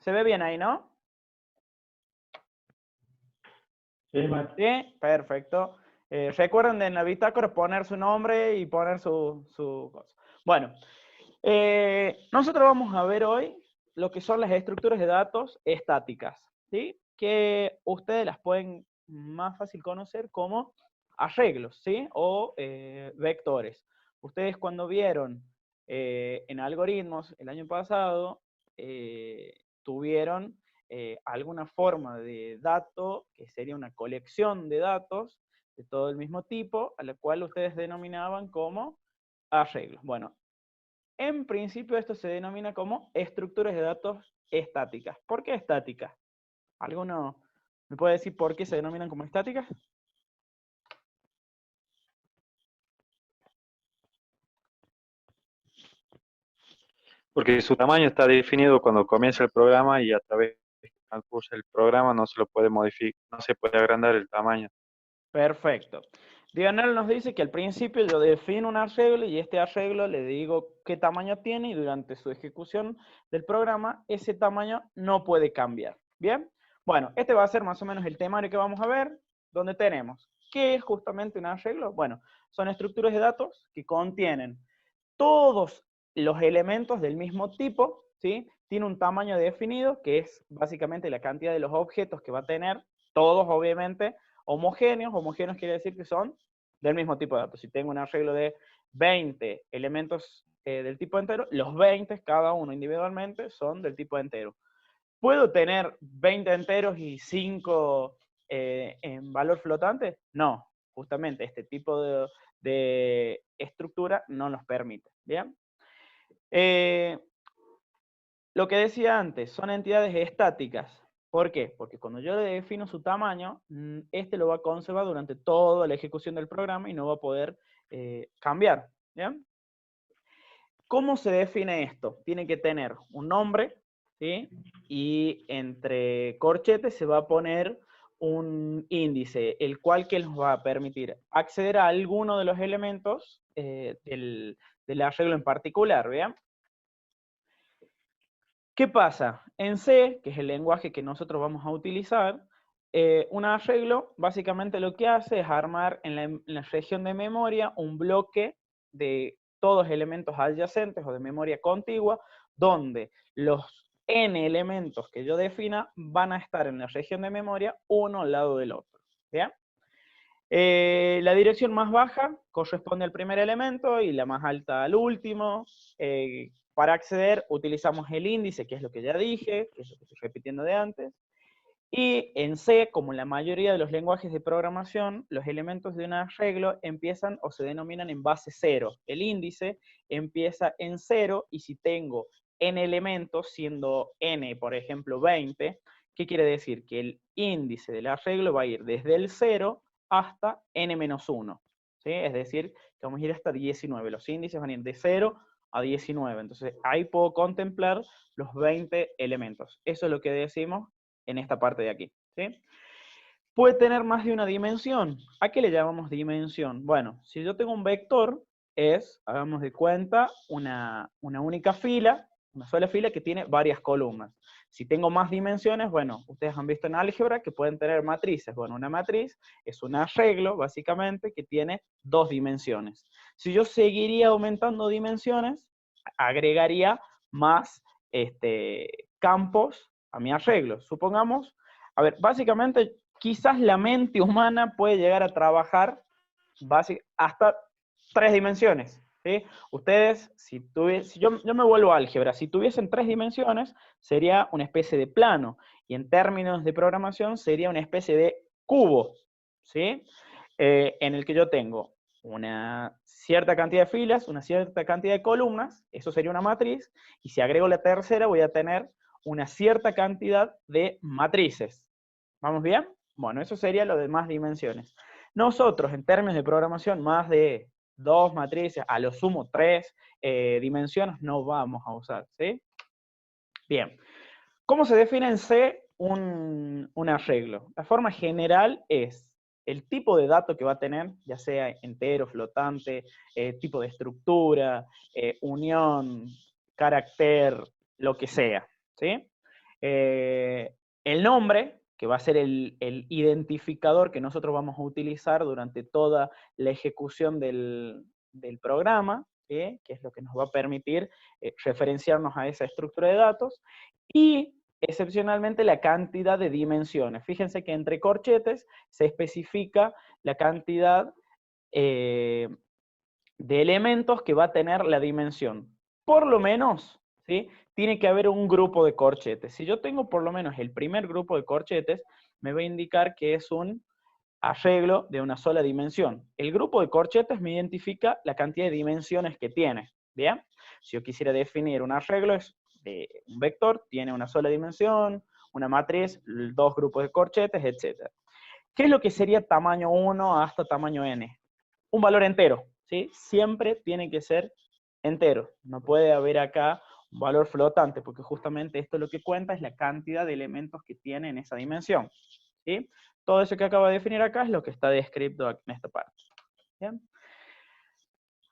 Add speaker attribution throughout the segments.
Speaker 1: ¿Se ve bien ahí, no?
Speaker 2: Sí, maestro.
Speaker 1: Sí, perfecto. Recuerden de en la bitácora poner su nombre y poner su cosa. Bueno, nosotros vamos a ver hoy lo que son las estructuras de datos estáticas, ¿sí? Que ustedes las pueden más fácil conocer como arreglos, ¿sí? O vectores. Ustedes cuando vieron en algoritmos el año pasado, tuvieron alguna forma de dato, que sería una colección de datos de todo el mismo tipo, a la cual ustedes denominaban como arreglos. Bueno, en principio esto se denomina como estructuras de datos estáticas. ¿Por qué estáticas? ¿Alguno me puede decir por qué se denominan como estáticas?
Speaker 3: Porque su tamaño está definido cuando comienza el programa y a través de que transcurre el programa no se lo puede modificar, no se puede agrandar el tamaño.
Speaker 1: Perfecto. Diagonal nos dice que al principio yo defino un arreglo y este arreglo le digo qué tamaño tiene y durante su ejecución del programa ese tamaño no puede cambiar. ¿Bien? Bueno, este va a ser más o menos el temario que vamos a ver, donde tenemos ¿qué es justamente un arreglo? Bueno, son estructuras de datos que contienen todos los elementos del mismo tipo, ¿sí? Tiene un tamaño definido, que es básicamente la cantidad de los objetos que va a tener, todos obviamente homogéneos. Homogéneos quiere decir que son del mismo tipo de datos. Si tengo un arreglo de 20 elementos del tipo entero, los 20, cada uno individualmente, son del tipo entero. ¿Puedo tener 20 enteros y 5 en valor flotante? No, justamente este tipo de estructura no nos permite. ¿Bien? Lo que decía antes, son entidades estáticas. ¿Por qué? Porque cuando yo le defino su tamaño, este lo va a conservar durante toda la ejecución del programa y no va a poder cambiar. ¿Bien? ¿Cómo se define esto? Tiene que tener un nombre, ¿sí? Y entre corchetes se va a poner un índice, el cual que nos va a permitir acceder a alguno de los elementos del arreglo en particular, ¿bien? ¿Qué pasa? En C, que es el lenguaje que nosotros vamos a utilizar, un arreglo básicamente lo que hace es armar en la región de memoria un bloque de todos elementos adyacentes o de memoria contigua, donde los n elementos que yo defina van a estar en la región de memoria uno al lado del otro. ¿Bien? La dirección más baja corresponde al primer elemento y la más alta al último. Para acceder utilizamos el índice, que es lo que ya dije, que es lo que estoy repitiendo de antes. Y en C, como en la mayoría de los lenguajes de programación, los elementos de un arreglo empiezan o se denominan en base 0. El índice empieza en 0 y si tengo n elementos, siendo n, por ejemplo, 20, ¿qué quiere decir? Que el índice del arreglo va a ir desde el 0 hasta n-1. ¿Sí? Es decir, que vamos a ir hasta 19. Los índices van a ir de 0 a 19. Entonces, ahí puedo contemplar los 20 elementos. Eso es lo que decimos en esta parte de aquí. ¿Sí? Puede tener más de una dimensión. ¿A qué le llamamos dimensión? Bueno, si yo tengo un vector, es, hagamos de cuenta, una única fila, una sola fila que tiene varias columnas. Si tengo más dimensiones, bueno, ustedes han visto en álgebra que pueden tener matrices. Bueno, una matriz es un arreglo, básicamente, que tiene dos dimensiones. Si yo seguiría aumentando dimensiones, agregaría más campos a mi arreglo. Supongamos, a ver, básicamente, quizás la mente humana puede llegar a trabajar hasta 3 dimensiones. ¿Sí? Ustedes, si yo me vuelvo a álgebra, si tuviesen 3 dimensiones, sería una especie de plano, y en términos de programación sería una especie de cubo, ¿sí? En el que yo tengo una cierta cantidad de filas, una cierta cantidad de columnas, eso sería una matriz, y si agrego la tercera voy a tener una cierta cantidad de matrices. ¿Vamos bien? Bueno, eso sería lo de más dimensiones. Nosotros, en términos de programación, más de 2 matrices, a lo sumo 3 dimensiones, no vamos a usar, ¿sí? Bien. ¿Cómo se define en C un arreglo? La forma general es el tipo de dato que va a tener, ya sea entero, flotante, tipo de estructura, unión, carácter, lo que sea, ¿sí? El nombre, que va a ser el identificador que nosotros vamos a utilizar durante toda la ejecución del programa, que es lo que nos va a permitir referenciarnos a esa estructura de datos, y excepcionalmente la cantidad de dimensiones. Fíjense que entre corchetes se especifica la cantidad de elementos que va a tener la dimensión. Por lo menos, ¿sí? Tiene que haber un grupo de corchetes. Si yo tengo por lo menos el primer grupo de corchetes, me va a indicar que es un arreglo de una sola dimensión. El grupo de corchetes me identifica la cantidad de dimensiones que tiene, ¿bien? Si yo quisiera definir un arreglo, es de un vector, tiene una sola dimensión, una matriz, dos grupos de corchetes, etc. ¿Qué es lo que sería tamaño 1 hasta tamaño n? Un valor entero, ¿sí? Siempre tiene que ser entero. No puede haber acá un valor flotante, porque justamente esto lo que cuenta es la cantidad de elementos que tiene en esa dimensión, ¿sí? Todo eso que acabo de definir acá es lo que está descrito en esta parte. ¿Bien?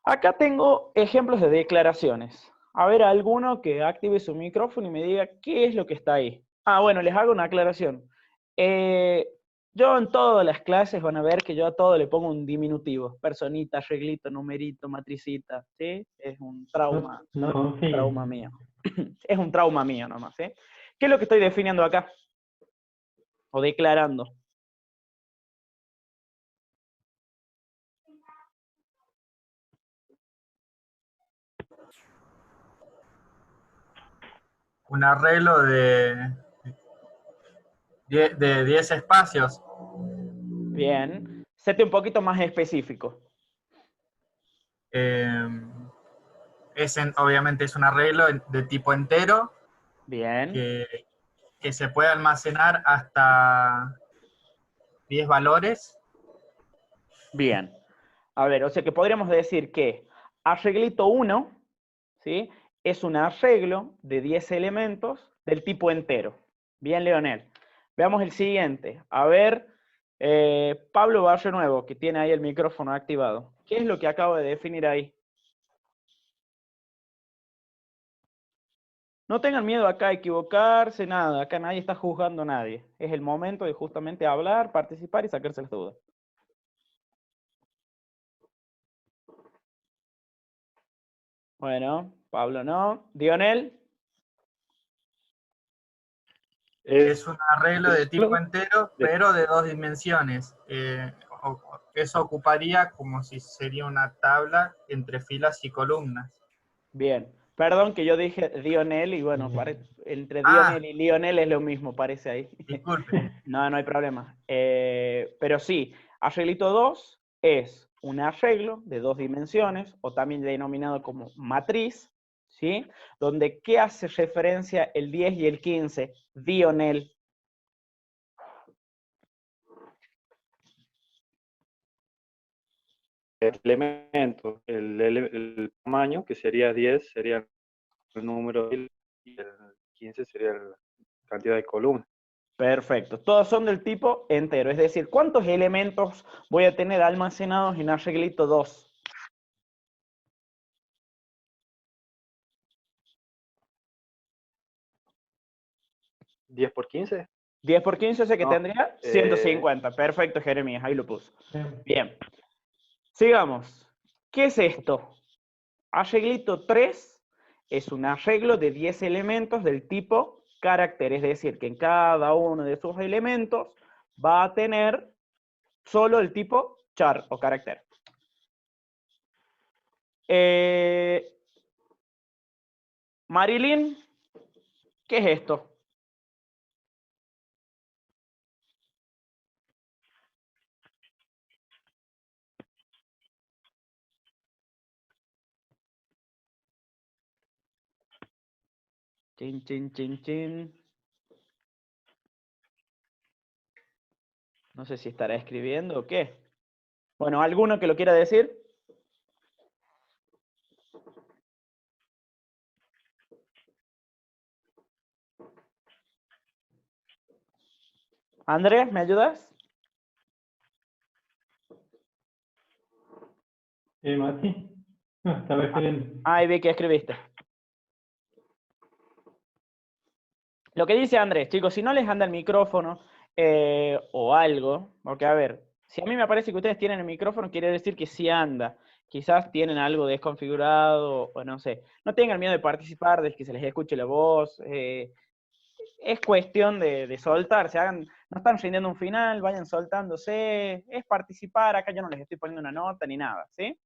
Speaker 1: Acá tengo ejemplos de declaraciones. A ver, alguno que active su micrófono y me diga qué es lo que está ahí. Ah, bueno, les hago una aclaración. Yo en todas las clases van a ver que yo a todo le pongo un diminutivo. Personita, arreglito, numerito, matricita, ¿sí? Es un trauma,
Speaker 2: No confíes.
Speaker 1: trauma mío. Es un trauma mío nomás, ¿sí? ¿Qué es lo que estoy definiendo acá? O declarando.
Speaker 4: Un arreglo de 10 espacios.
Speaker 1: Bien. Séte un poquito más específico.
Speaker 4: Obviamente es un arreglo de tipo entero
Speaker 1: Bien.
Speaker 4: que se puede almacenar hasta 10 valores.
Speaker 1: Bien. A ver, o sea que podríamos decir que arreglito 1, ¿sí? Es un arreglo de 10 elementos del tipo entero. Bien, Leonel. Veamos el siguiente. A ver, Pablo Barrio Nuevo, que tiene ahí el micrófono activado. ¿Qué es lo que acabo de definir ahí? No tengan miedo acá a equivocarse, nada. Acá nadie está juzgando a nadie. Es el momento de justamente hablar, participar y sacarse las dudas. Bueno, Pablo no. Dionel.
Speaker 4: Es un arreglo de tipo entero, pero de 2 dimensiones. Eso ocuparía como si sería una tabla entre filas y columnas.
Speaker 1: Bien. Perdón que yo dije Dionel y bueno, entre Dionel y Lionel es lo mismo, parece ahí.
Speaker 4: Disculpe.
Speaker 1: No, no hay problema. Pero sí, arreglito 2 es un arreglo de 2 dimensiones, o también denominado como matriz, ¿sí? Donde, ¿qué hace referencia el 10 y el 15? Dionel.
Speaker 3: Elementos, el tamaño, que sería 10, sería el número y el 15 sería la cantidad de columnas.
Speaker 1: Perfecto. Todos son del tipo entero, es decir, ¿cuántos elementos voy a tener almacenados en arreglito 2?
Speaker 3: 10 por 15.
Speaker 1: 10 por 15, o sea que
Speaker 3: No,
Speaker 1: tendría 150. Perfecto, Jeremías, ahí lo puso. Bien. Sigamos. ¿Qué es esto? Arreglito 3 es un arreglo de 10 elementos del tipo carácter, es decir, que en cada uno de sus elementos va a tener solo el tipo char o carácter. Marilyn, ¿qué es esto? Chin, chin, chin, chin. No sé si estará escribiendo o qué. Bueno, ¿alguno que lo quiera decir? Andrés, ¿me ayudas?
Speaker 2: Mati. No, estaba escribiendo.
Speaker 1: Ahí vi que escribiste. Lo que dice Andrés, chicos, si no les anda el micrófono o algo, porque a ver, si a mí me parece que ustedes tienen el micrófono, quiere decir que sí anda. Quizás tienen algo desconfigurado o no sé. No tengan miedo de participar, de que se les escuche la voz. Es cuestión de soltarse. No están rindiendo un final, vayan soltándose. Es participar, acá yo no les estoy poniendo una nota ni nada, ¿sí?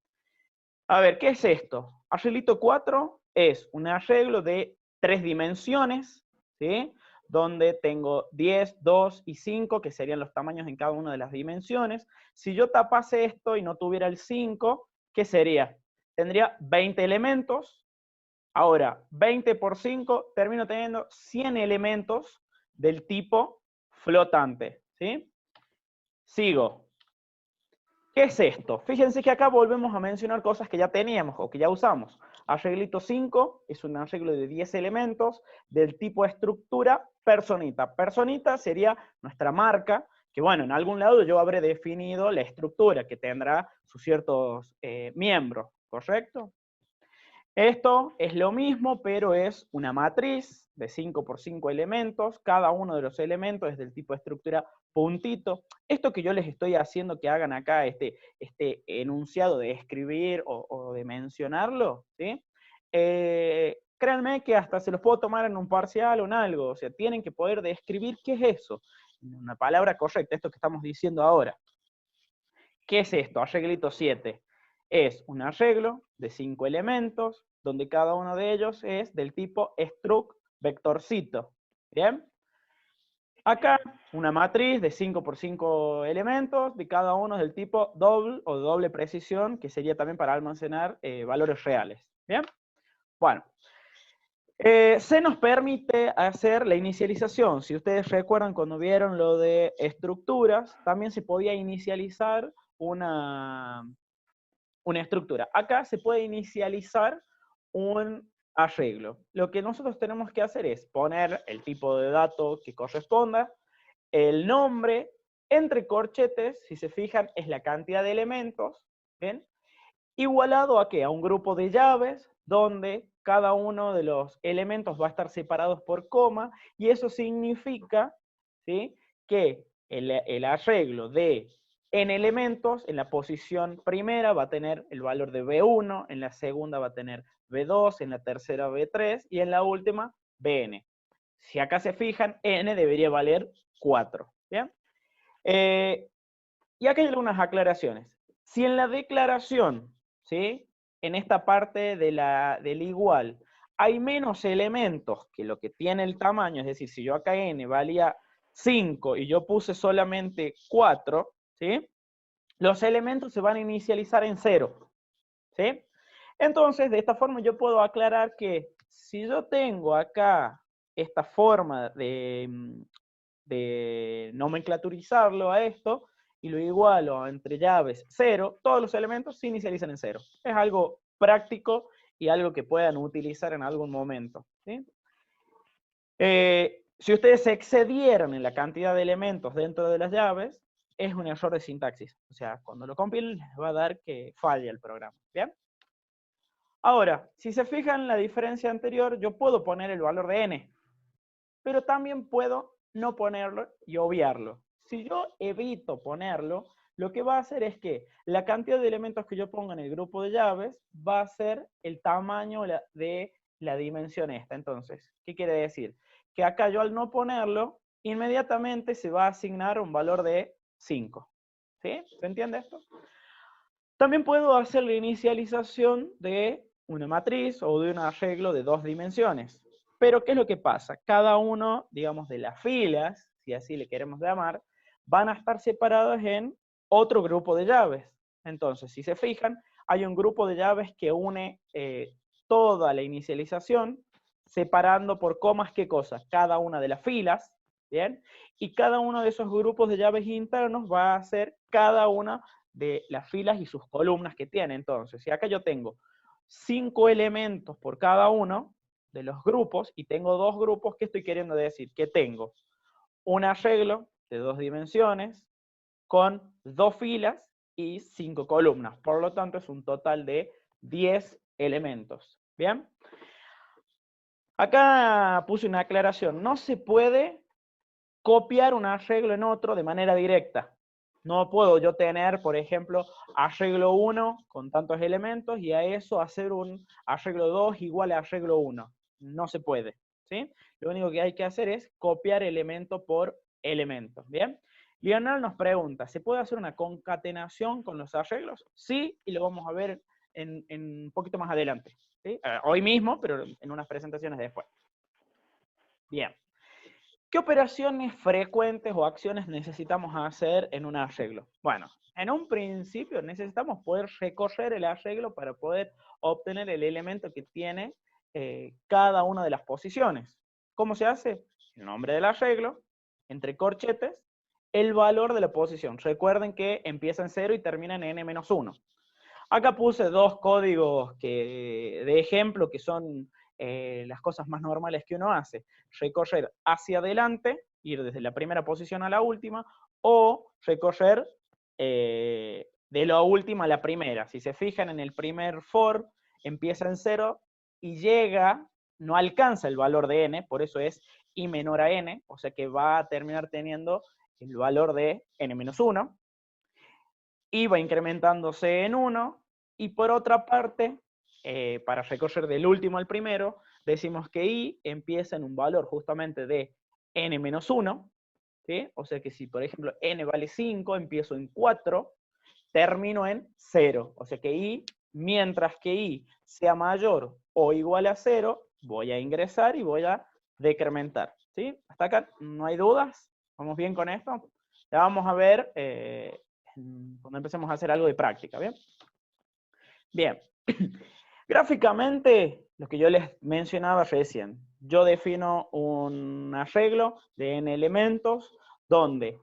Speaker 1: A ver, ¿qué es esto? Arreglito 4 es un arreglo de 3 dimensiones, ¿sí? Donde tengo 10, 2 y 5, que serían los tamaños en cada una de las dimensiones. Si yo tapase esto y no tuviera el 5, ¿qué sería? Tendría 20 elementos. Ahora, 20 por 5, termino teniendo 100 elementos del tipo flotante, ¿sí? Sigo. ¿Qué es esto? Fíjense que acá volvemos a mencionar cosas que ya teníamos o que ya usamos. Arreglito 5 es un arreglo de 10 elementos del tipo estructura personita. Personita sería nuestra marca, que bueno, en algún lado yo habré definido la estructura que tendrá sus ciertos miembros, ¿correcto? Esto es lo mismo, pero es una matriz de 5 por 5 elementos. Cada uno de los elementos es del tipo de estructura puntito. Esto que yo les estoy haciendo que hagan acá, este enunciado de escribir o de mencionarlo, ¿sí? Créanme que hasta se los puedo tomar en un parcial o en algo. O sea, tienen que poder describir qué es eso. Una palabra correcta, esto que estamos diciendo ahora. ¿Qué es esto? Arreglito 7. Es un arreglo de 5 elementos, donde cada uno de ellos es del tipo struct vectorcito. ¿Bien? Acá, una matriz de 5 por 5 elementos, de cada uno del tipo double o de doble precisión, que sería también para almacenar valores reales. ¿Bien? Bueno. Se nos permite hacer la inicialización. Si ustedes recuerdan cuando vieron lo de estructuras, también se podía inicializar una estructura. Acá se puede inicializar un arreglo. Lo que nosotros tenemos que hacer es poner el tipo de dato que corresponda, el nombre, entre corchetes, si se fijan, es la cantidad de elementos, ¿bien? Igualado a qué? A un grupo de llaves donde cada uno de los elementos va a estar separados por coma, y eso significa, ¿sí?, que el arreglo de n elementos en la posición primera va a tener el valor de B1, en la segunda va a tener B2, en la tercera B3 y en la última Bn. Si acá se fijan, n debería valer 4. ¿Bien? Y acá hay algunas aclaraciones. Si en la declaración, ¿sí?, en esta parte del igual, hay menos elementos que lo que tiene el tamaño, es decir, si yo acá n valía 5 y yo puse solamente 4, ¿sí?, los elementos se van a inicializar en 0. ¿Sí? Entonces, de esta forma yo puedo aclarar que si yo tengo acá esta forma de nomenclaturizarlo a esto, y lo igualo entre llaves 0, todos los elementos se inicializan en 0. Es algo práctico y algo que puedan utilizar en algún momento. ¿Sí? Si ustedes se excedieron en la cantidad de elementos dentro de las llaves, es un error de sintaxis. O sea, cuando lo compilen les va a dar que falle el programa. ¿Bien? Ahora, si se fijan en la diferencia anterior, yo puedo poner el valor de n, pero también puedo no ponerlo y obviarlo. Si yo evito ponerlo, lo que va a hacer es que la cantidad de elementos que yo ponga en el grupo de llaves va a ser el tamaño de la dimensión esta. Entonces, ¿qué quiere decir? Que acá yo al no ponerlo, inmediatamente se va a asignar un valor de 5. ¿Sí? ¿Se entiende esto? También puedo hacer la inicialización de una matriz o de un arreglo de 2 dimensiones. Pero, ¿qué es lo que pasa? Cada uno, digamos, de las filas, si así le queremos llamar, van a estar separadas en otro grupo de llaves. Entonces, si se fijan, hay un grupo de llaves que une toda la inicialización, separando por comas, ¿qué cosa? Cada una de las filas, ¿bien? Y cada uno de esos grupos de llaves internos va a ser cada una de las filas y sus columnas que tiene. Entonces, si acá yo tengo 5 elementos por cada uno de los grupos, y tengo 2 grupos, ¿qué estoy queriendo decir? Que tengo un arreglo de 2 dimensiones con 2 filas y 5 columnas. Por lo tanto, es un total de 10 elementos. ¿Bien? Acá puse una aclaración. No se puede copiar un arreglo en otro de manera directa. No puedo yo tener, por ejemplo, arreglo 1 con tantos elementos y a eso hacer un arreglo 2 igual a arreglo 1. No se puede, ¿sí? Lo único que hay que hacer es copiar elemento por elemento, ¿bien? Lionel nos pregunta, ¿se puede hacer una concatenación con los arreglos? Sí, y lo vamos a ver en un poquito más adelante, ¿sí? Hoy mismo, pero en unas presentaciones después. Bien. ¿Qué operaciones frecuentes o acciones necesitamos hacer en un arreglo? Bueno, en un principio necesitamos poder recorrer el arreglo para poder obtener el elemento que tiene cada una de las posiciones. ¿Cómo se hace? El nombre del arreglo, entre corchetes, el valor de la posición. Recuerden que empieza en 0 y termina en n-1. Acá puse dos códigos de ejemplo que son las cosas más normales que uno hace. Recorrer hacia adelante, ir desde la primera posición a la última, o recorrer de la última a la primera. Si se fijan en el primer for, empieza en 0 y llega, no alcanza el valor de n, por eso es i menor a n, o sea que va a terminar teniendo el valor de n-1. Y va incrementándose en 1, y por otra parte, para recorrer del último al primero, decimos que i empieza en un valor justamente de n-1, ¿sí? O sea que si, por ejemplo, n vale 5, empiezo en 4, termino en 0. O sea que i, mientras que i sea mayor o igual a 0, voy a ingresar y voy a decrementar, ¿sí? Hasta acá no hay dudas. ¿Vamos bien con esto? Ya vamos a ver cuando empecemos a hacer algo de práctica, ¿bien? Bien. Gráficamente, lo que yo les mencionaba recién, yo defino un arreglo de n elementos donde,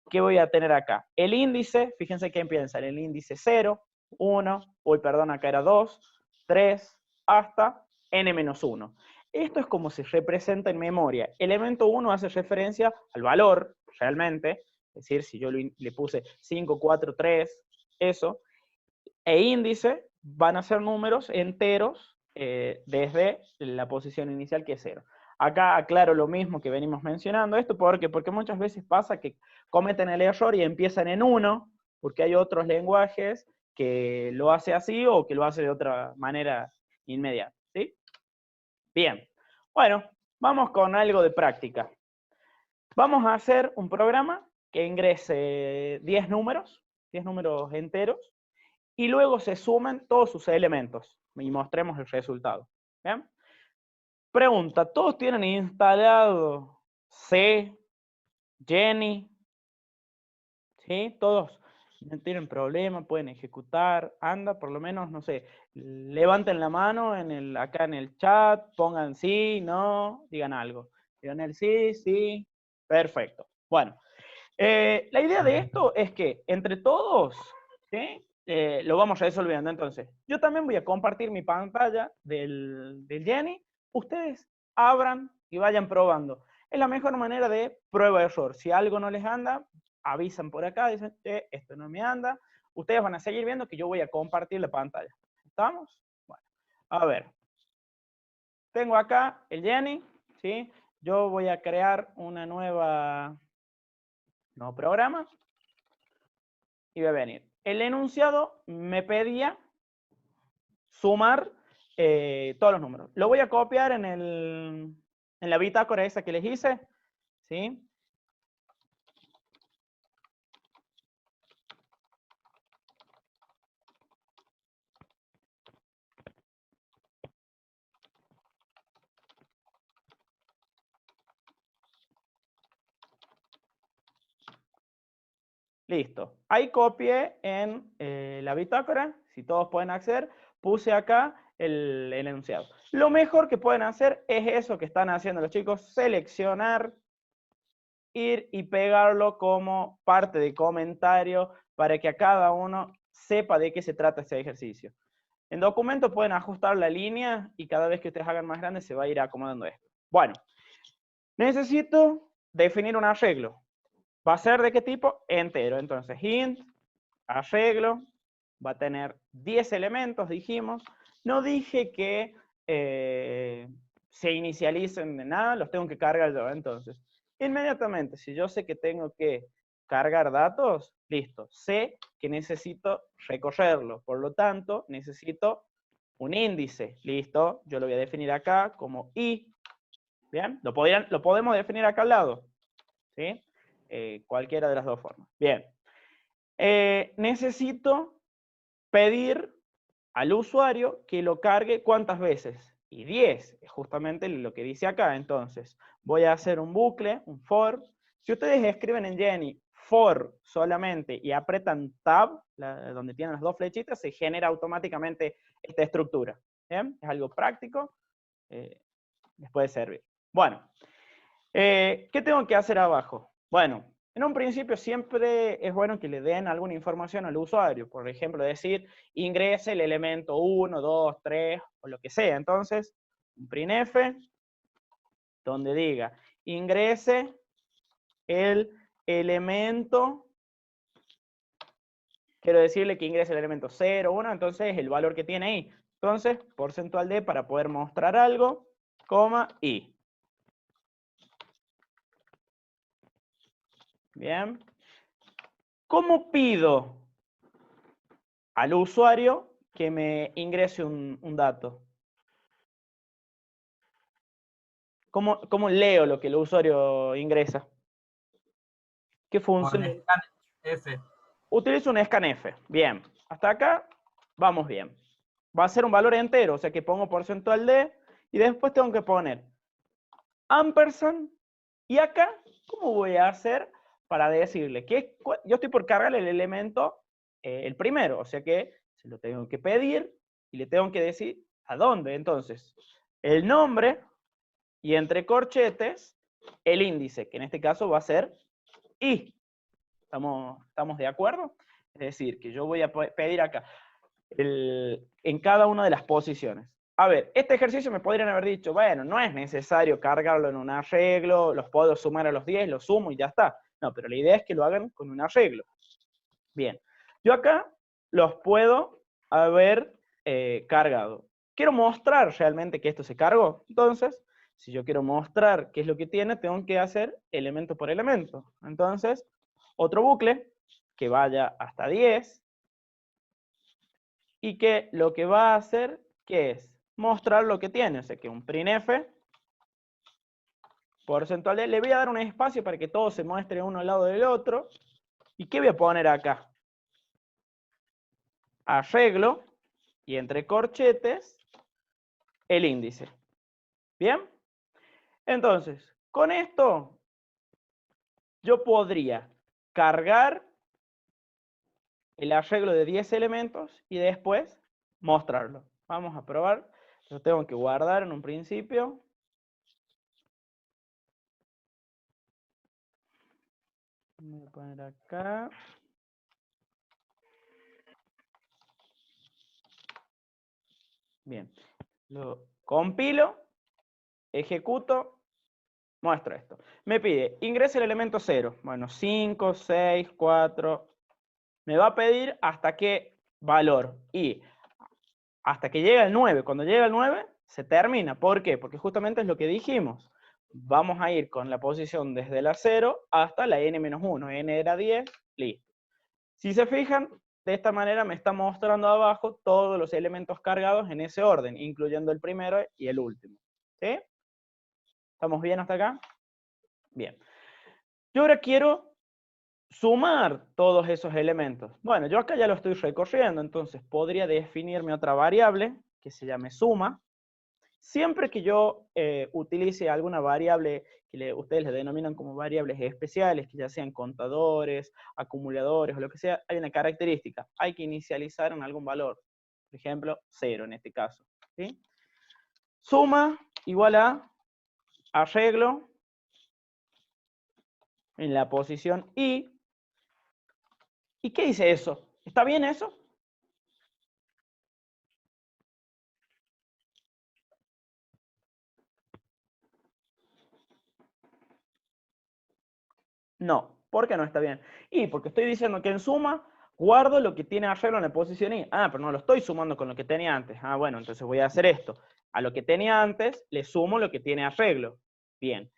Speaker 1: ¿qué voy a tener acá? El índice, fíjense que empieza el índice 0, 1, uy, perdón, acá era 2, 3, hasta n-1. Esto es como se representa en memoria. Elemento 1 hace referencia al valor, realmente, es decir, si yo le puse 5, 4, 3, eso, e índice van a ser números enteros desde la posición inicial que es 0. Acá aclaro lo mismo que venimos mencionando, esto porque muchas veces pasa que cometen el error y empiezan en 1, porque hay otros lenguajes que lo hace así o que lo hace de otra manera inmediata, ¿sí? Bien, bueno, vamos con algo de práctica. Vamos a hacer un programa que ingrese 10 números enteros, y luego se sumen todos sus elementos y mostremos el resultado. ¿Bien? Pregunta, ¿todos tienen instalado C, Jenny? ¿Sí? Todos no tienen problema, pueden ejecutar, anda, por lo menos, no sé, levanten la mano acá en el chat, pongan sí, no, digan algo. Digan el sí, sí, perfecto. Bueno, la idea de esto es que entre todos, ¿sí? Lo vamos resolviendo. Entonces, yo también voy a compartir mi pantalla del Jenny. Ustedes abran y vayan probando. Es la mejor manera de prueba-error. Si algo no les anda, avisan por acá, dicen, esto no me anda. Ustedes van a seguir viendo que yo voy a compartir la pantalla. ¿Estamos? Bueno, a ver. Tengo acá el Jenny, ¿sí? Yo voy a crear un nuevo programa. Y va a venir. El enunciado me pedía sumar todos los números. Lo voy a copiar en la bitácora esa que les hice, ¿sí? Listo. Ahí copié en la bitácora, si todos pueden acceder, puse acá el enunciado. Lo mejor que pueden hacer es eso que están haciendo los chicos, seleccionar, ir y pegarlo como parte de comentario para que a cada uno sepa de qué se trata este ejercicio. En documento pueden ajustar la línea y cada vez que ustedes hagan más grande se va a ir acomodando esto. Bueno, necesito definir un arreglo. ¿Va a ser de qué tipo? Entero. Entonces, int, arreglo, va a tener 10 elementos, dijimos. No dije que se inicialicen de nada, los tengo que cargar yo. Entonces, inmediatamente, si yo sé que tengo que cargar datos, listo, sé que necesito recorrerlo, por lo tanto, necesito un índice, listo, yo lo voy a definir acá como i, ¿bien? Lo podemos definir acá al lado, ¿sí? Cualquiera de las dos formas. Bien. Necesito pedir al usuario que lo cargue ¿cuántas veces? Y 10, es justamente lo que dice acá. Entonces, voy a hacer un bucle, un for. Si ustedes escriben en Jenny for solamente y apretan tab, donde tienen las dos flechitas, se genera automáticamente esta estructura. ¿Bien? Es algo práctico, les puede servir. Bueno, ¿qué tengo que hacer abajo? Bueno, en un principio siempre es bueno que le den alguna información al usuario. Por ejemplo, decir, ingrese el elemento 1, 2, 3, o lo que sea. Entonces, un printf, donde diga, ingrese el elemento, quiero decirle que ingrese el elemento 0, 1, entonces el valor que tiene ahí. Entonces, porcentual D para poder mostrar algo, coma, i. Bien. ¿Cómo pido al usuario que me ingrese un dato? ¿Cómo leo lo que el usuario ingresa? ¿Qué función?
Speaker 4: Con scanf.
Speaker 1: Utilizo un scanf. Bien. Hasta acá vamos bien. Va a ser un valor entero, o sea que pongo porcentual D y después tengo que poner ampersand. Y acá, ¿cómo voy a hacer para decirle que yo estoy por cargar el elemento, el primero? O sea que se lo tengo que pedir y le tengo que decir a dónde. Entonces, el nombre y entre corchetes, el índice, que en este caso va a ser i. ¿Estamos de acuerdo? Es decir, que yo voy a pedir acá en cada una de las posiciones. A ver, este ejercicio me podrían haber dicho, bueno, no es necesario cargarlo en un arreglo, los puedo sumar a los 10, los sumo y ya está. No, pero la idea es que lo hagan con un arreglo. Bien, yo acá los puedo haber cargado. Quiero mostrar realmente que esto se cargó. Entonces, si yo quiero mostrar qué es lo que tiene, tengo que hacer elemento por elemento. Entonces, otro bucle que vaya hasta 10 y que lo que va a hacer, ¿qué es? Mostrar lo que tiene. O sea que un printf porcentual D, le voy a dar un espacio para que todo se muestre uno al lado del otro. ¿Y qué voy a poner acá? Arreglo, y entre corchetes, el índice. ¿Bien? Entonces, con esto, yo podría cargar el arreglo de 10 elementos y después mostrarlo. Vamos a probar. Lo tengo que guardar en un principio. Voy a poner acá. Bien. Lo compilo, ejecuto, muestro esto. Me pide, ingrese el elemento 0. Bueno, 5, 6, 4. Me va a pedir hasta qué valor. Y hasta que llegue al 9. Cuando llega al 9, se termina. ¿Por qué? Porque justamente es lo que dijimos. Vamos a ir con la posición desde la 0 hasta la n-1. N era 10, listo. Si se fijan, de esta manera me está mostrando abajo todos los elementos cargados en ese orden, incluyendo el primero y el último. ¿Sí? ¿Estamos bien hasta acá? Bien. Yo ahora quiero sumar todos esos elementos. Bueno, yo acá ya lo estoy recorriendo, entonces podría definirme otra variable que se llame suma. Siempre que yo utilice alguna variable que ustedes le denominan como variables especiales, que ya sean contadores, acumuladores o lo que sea, hay una característica. Hay que inicializar en algún valor. Por ejemplo, 0 en este caso. ¿Sí? Suma igual a arreglo en la posición i. ¿Y qué dice eso? ¿Está bien eso? No. ¿Por qué no está bien? Y porque estoy diciendo que en suma guardo lo que tiene arreglo en la posición i. Ah, pero no lo estoy sumando con lo que tenía antes. Ah, bueno, entonces voy a hacer esto. A lo que tenía antes, le sumo lo que tiene arreglo. Bien.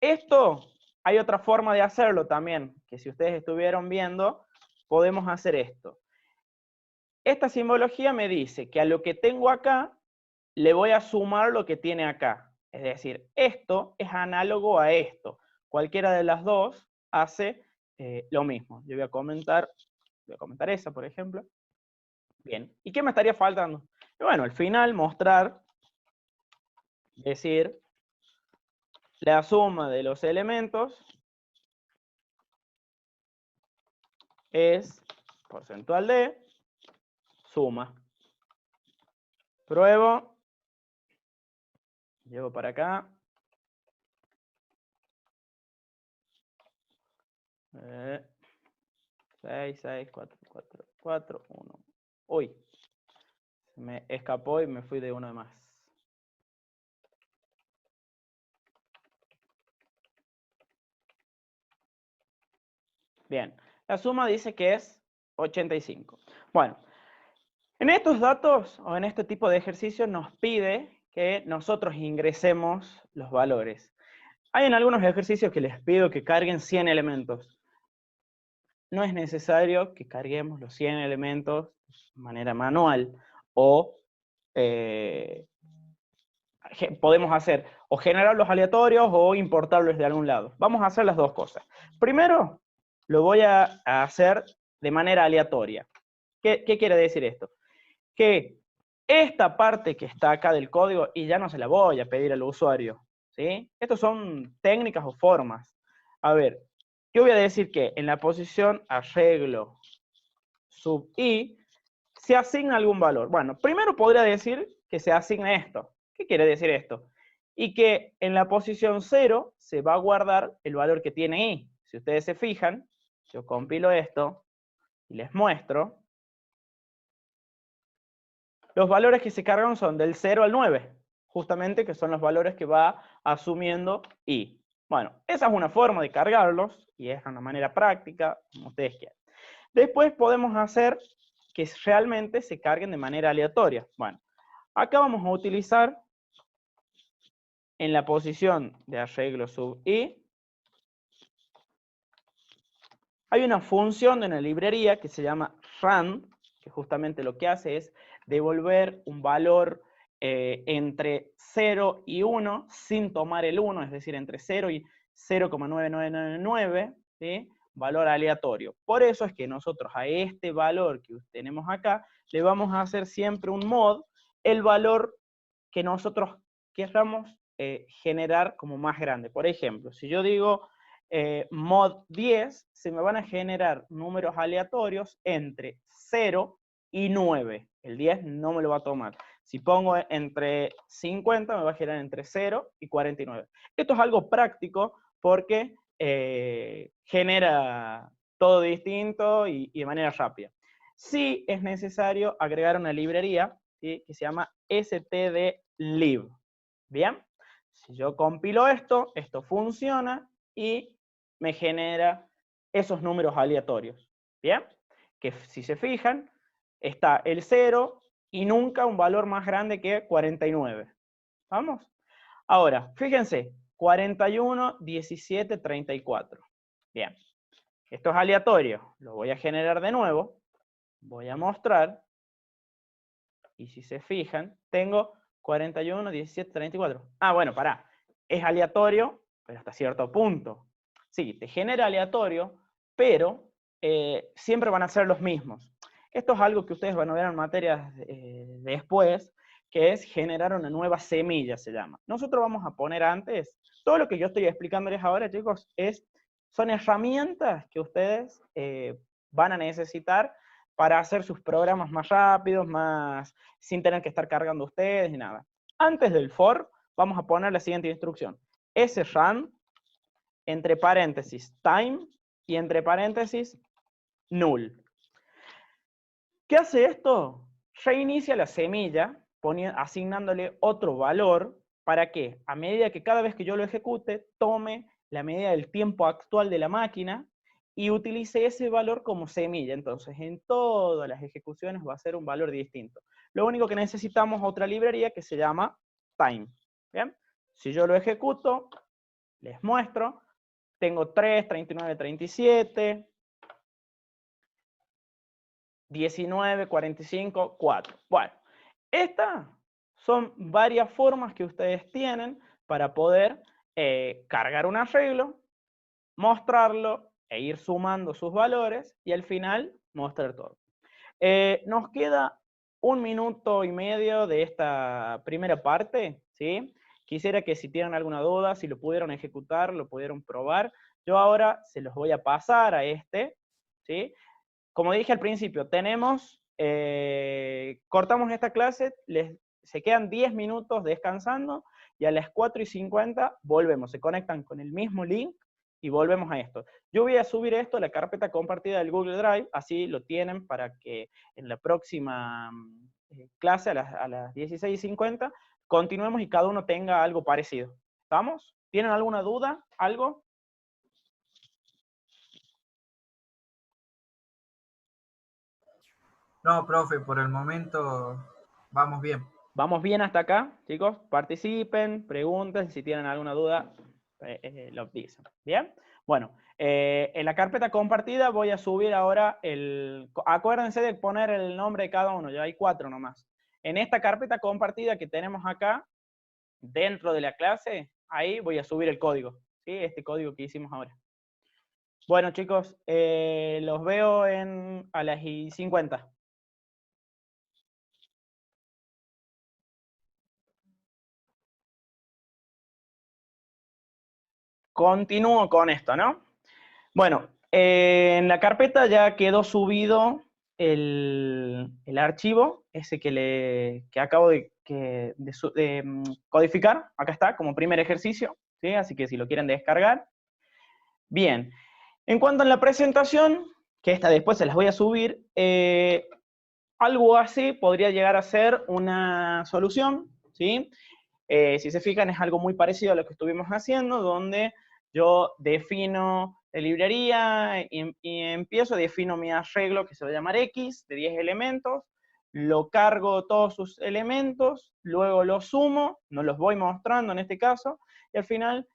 Speaker 1: Esto, hay otra forma de hacerlo también, que si ustedes estuvieron viendo, podemos hacer esto. Esta simbología me dice que a lo que tengo acá, le voy a sumar lo que tiene acá. Es decir, esto es análogo a esto. Cualquiera de las dos hace lo mismo. Yo voy a comentar esa, por ejemplo. Bien, ¿y qué me estaría faltando? Y bueno, al final mostrar, decir, la suma de los elementos es porcentual de suma. Pruebo, llevo para acá. 6, 6, 4, 4, 4, 1. Uy, se me escapó y me fui de uno de más. Bien, la suma dice que es 85. Bueno, en estos datos o en este tipo de ejercicios nos pide que nosotros ingresemos los valores. Hay en algunos ejercicios que les pido que carguen 100 elementos. No es necesario que carguemos los 100 elementos de manera manual o podemos hacer o generarlos aleatorios o importarlos de algún lado. Vamos a hacer las dos cosas. Primero, lo voy a hacer de manera aleatoria. ¿Qué quiere decir esto? Que esta parte que está acá del código, y ya no se la voy a pedir al usuario, ¿sí? Estas son técnicas o formas. A ver, yo voy a decir que en la posición arreglo sub i se asigna algún valor. Bueno, primero podría decir que se asigna esto. ¿Qué quiere decir esto? Y que en la posición 0 se va a guardar el valor que tiene i. Si ustedes se fijan, yo compilo esto y les muestro. Los valores que se cargan son del 0 al 9, justamente que son los valores que va asumiendo i. Bueno, esa es una forma de cargarlos y es una manera práctica, como ustedes quieran. Después podemos hacer que realmente se carguen de manera aleatoria. Bueno, acá vamos a utilizar en la posición de arreglo sub i, hay una función de una librería que se llama run, que justamente lo que hace es devolver un valor entre 0 y 1 sin tomar el 1, es decir, entre 0 y 0,9999, ¿sí? Valor aleatorio. Por eso es que nosotros a este valor que tenemos acá, le vamos a hacer siempre un mod, el valor que nosotros queramos generar como más grande. Por ejemplo, si yo digo mod 10, se me van a generar números aleatorios entre 0 y 9. El 10 no me lo va a tomar. Si pongo entre 50, me va a generar entre 0 y 49. Esto es algo práctico porque genera todo distinto y de manera rápida. Sí es necesario agregar una librería, ¿sí?, que se llama stdlib. ¿Bien? Si yo compilo esto, esto funciona y me genera esos números aleatorios. ¿Bien? Que si se fijan, está el 0 y nunca un valor más grande que 49. ¿Vamos? Ahora, fíjense, 41, 17, 34. Bien. Esto es aleatorio. Lo voy a generar de nuevo. Voy a mostrar. Y si se fijan, tengo 41, 17, 34. Ah, bueno, pará. Es aleatorio, pero hasta cierto punto. Sí, te genera aleatorio, pero siempre van a ser los mismos. Esto es algo que ustedes van a ver en materias después, que es generar una nueva semilla, se llama. Nosotros vamos a poner antes, todo lo que yo estoy explicándoles ahora, chicos, son herramientas que ustedes van a necesitar para hacer sus programas más rápidos, sin tener que estar cargando ustedes ni nada. Antes del for, vamos a poner la siguiente instrucción. srun, entre paréntesis, time, y entre paréntesis, null. ¿Qué hace esto? Reinicia la semilla, asignándole otro valor, para que a medida que cada vez que yo lo ejecute, tome la medida del tiempo actual de la máquina, y utilice ese valor como semilla. Entonces, en todas las ejecuciones va a ser un valor distinto. Lo único que necesitamos es otra librería que se llama time. ¿Bien? Si yo lo ejecuto, les muestro, tengo 3, 39, 37, 19, 45, 4. Bueno, estas son varias formas que ustedes tienen para poder cargar un arreglo, mostrarlo e ir sumando sus valores y al final mostrar todo. Nos queda 1 minuto y medio de esta primera parte, ¿sí? Quisiera que si tienen alguna duda, si lo pudieron ejecutar, lo pudieron probar. Yo ahora se los voy a pasar a este, ¿sí? Como dije al principio, cortamos esta clase, se quedan 10 minutos descansando y a las 4:50 volvemos, se conectan con el mismo link y volvemos a esto. Yo voy a subir esto a la carpeta compartida del Google Drive, así lo tienen para que en la próxima clase a las 16:50 continuemos y cada uno tenga algo parecido. ¿Estamos? ¿Tienen alguna duda? ¿Algo?
Speaker 4: No, profe, por el momento vamos bien.
Speaker 1: ¿Vamos bien hasta acá, chicos? Participen, pregunten, si tienen alguna duda, lo dicen. ¿Bien? Bueno, en la carpeta compartida voy a subir ahora acuérdense de poner el nombre de cada uno, ya hay 4 nomás. En esta carpeta compartida que tenemos acá, dentro de la clase, ahí voy a subir el código, ¿sí? Este código que hicimos ahora. Bueno, chicos, los veo a las 50. Continúo con esto, ¿no? Bueno, en la carpeta ya quedó subido el archivo, ese que acabo de codificar. Acá está, como primer ejercicio, ¿sí? Así que si lo quieren descargar. Bien, en cuanto a la presentación, que esta después se las voy a subir, algo así podría llegar a ser una solución, ¿sí? Si se fijan, es algo muy parecido a lo que estuvimos haciendo, donde yo defino la librería y defino mi arreglo que se va a llamar X, de 10 elementos, lo cargo todos sus elementos, luego los sumo, no los voy mostrando en este caso, y al final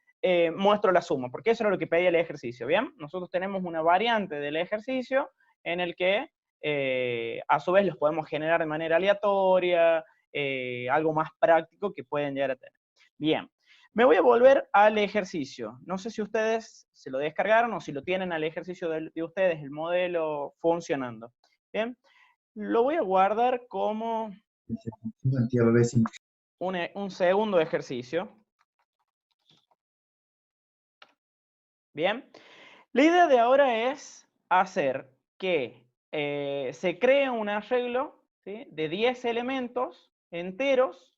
Speaker 1: muestro la suma, porque eso era lo que pedía el ejercicio, ¿bien? Nosotros tenemos una variante del ejercicio en el que a su vez los podemos generar de manera aleatoria, algo más práctico que pueden llegar a tener. Bien, me voy a volver al ejercicio. No sé si ustedes se lo descargaron o si lo tienen al ejercicio de ustedes, el modelo funcionando. Bien, lo voy a guardar como un segundo ejercicio. Bien, la idea de ahora es hacer que se cree un arreglo, ¿sí?, de 10 elementos enteros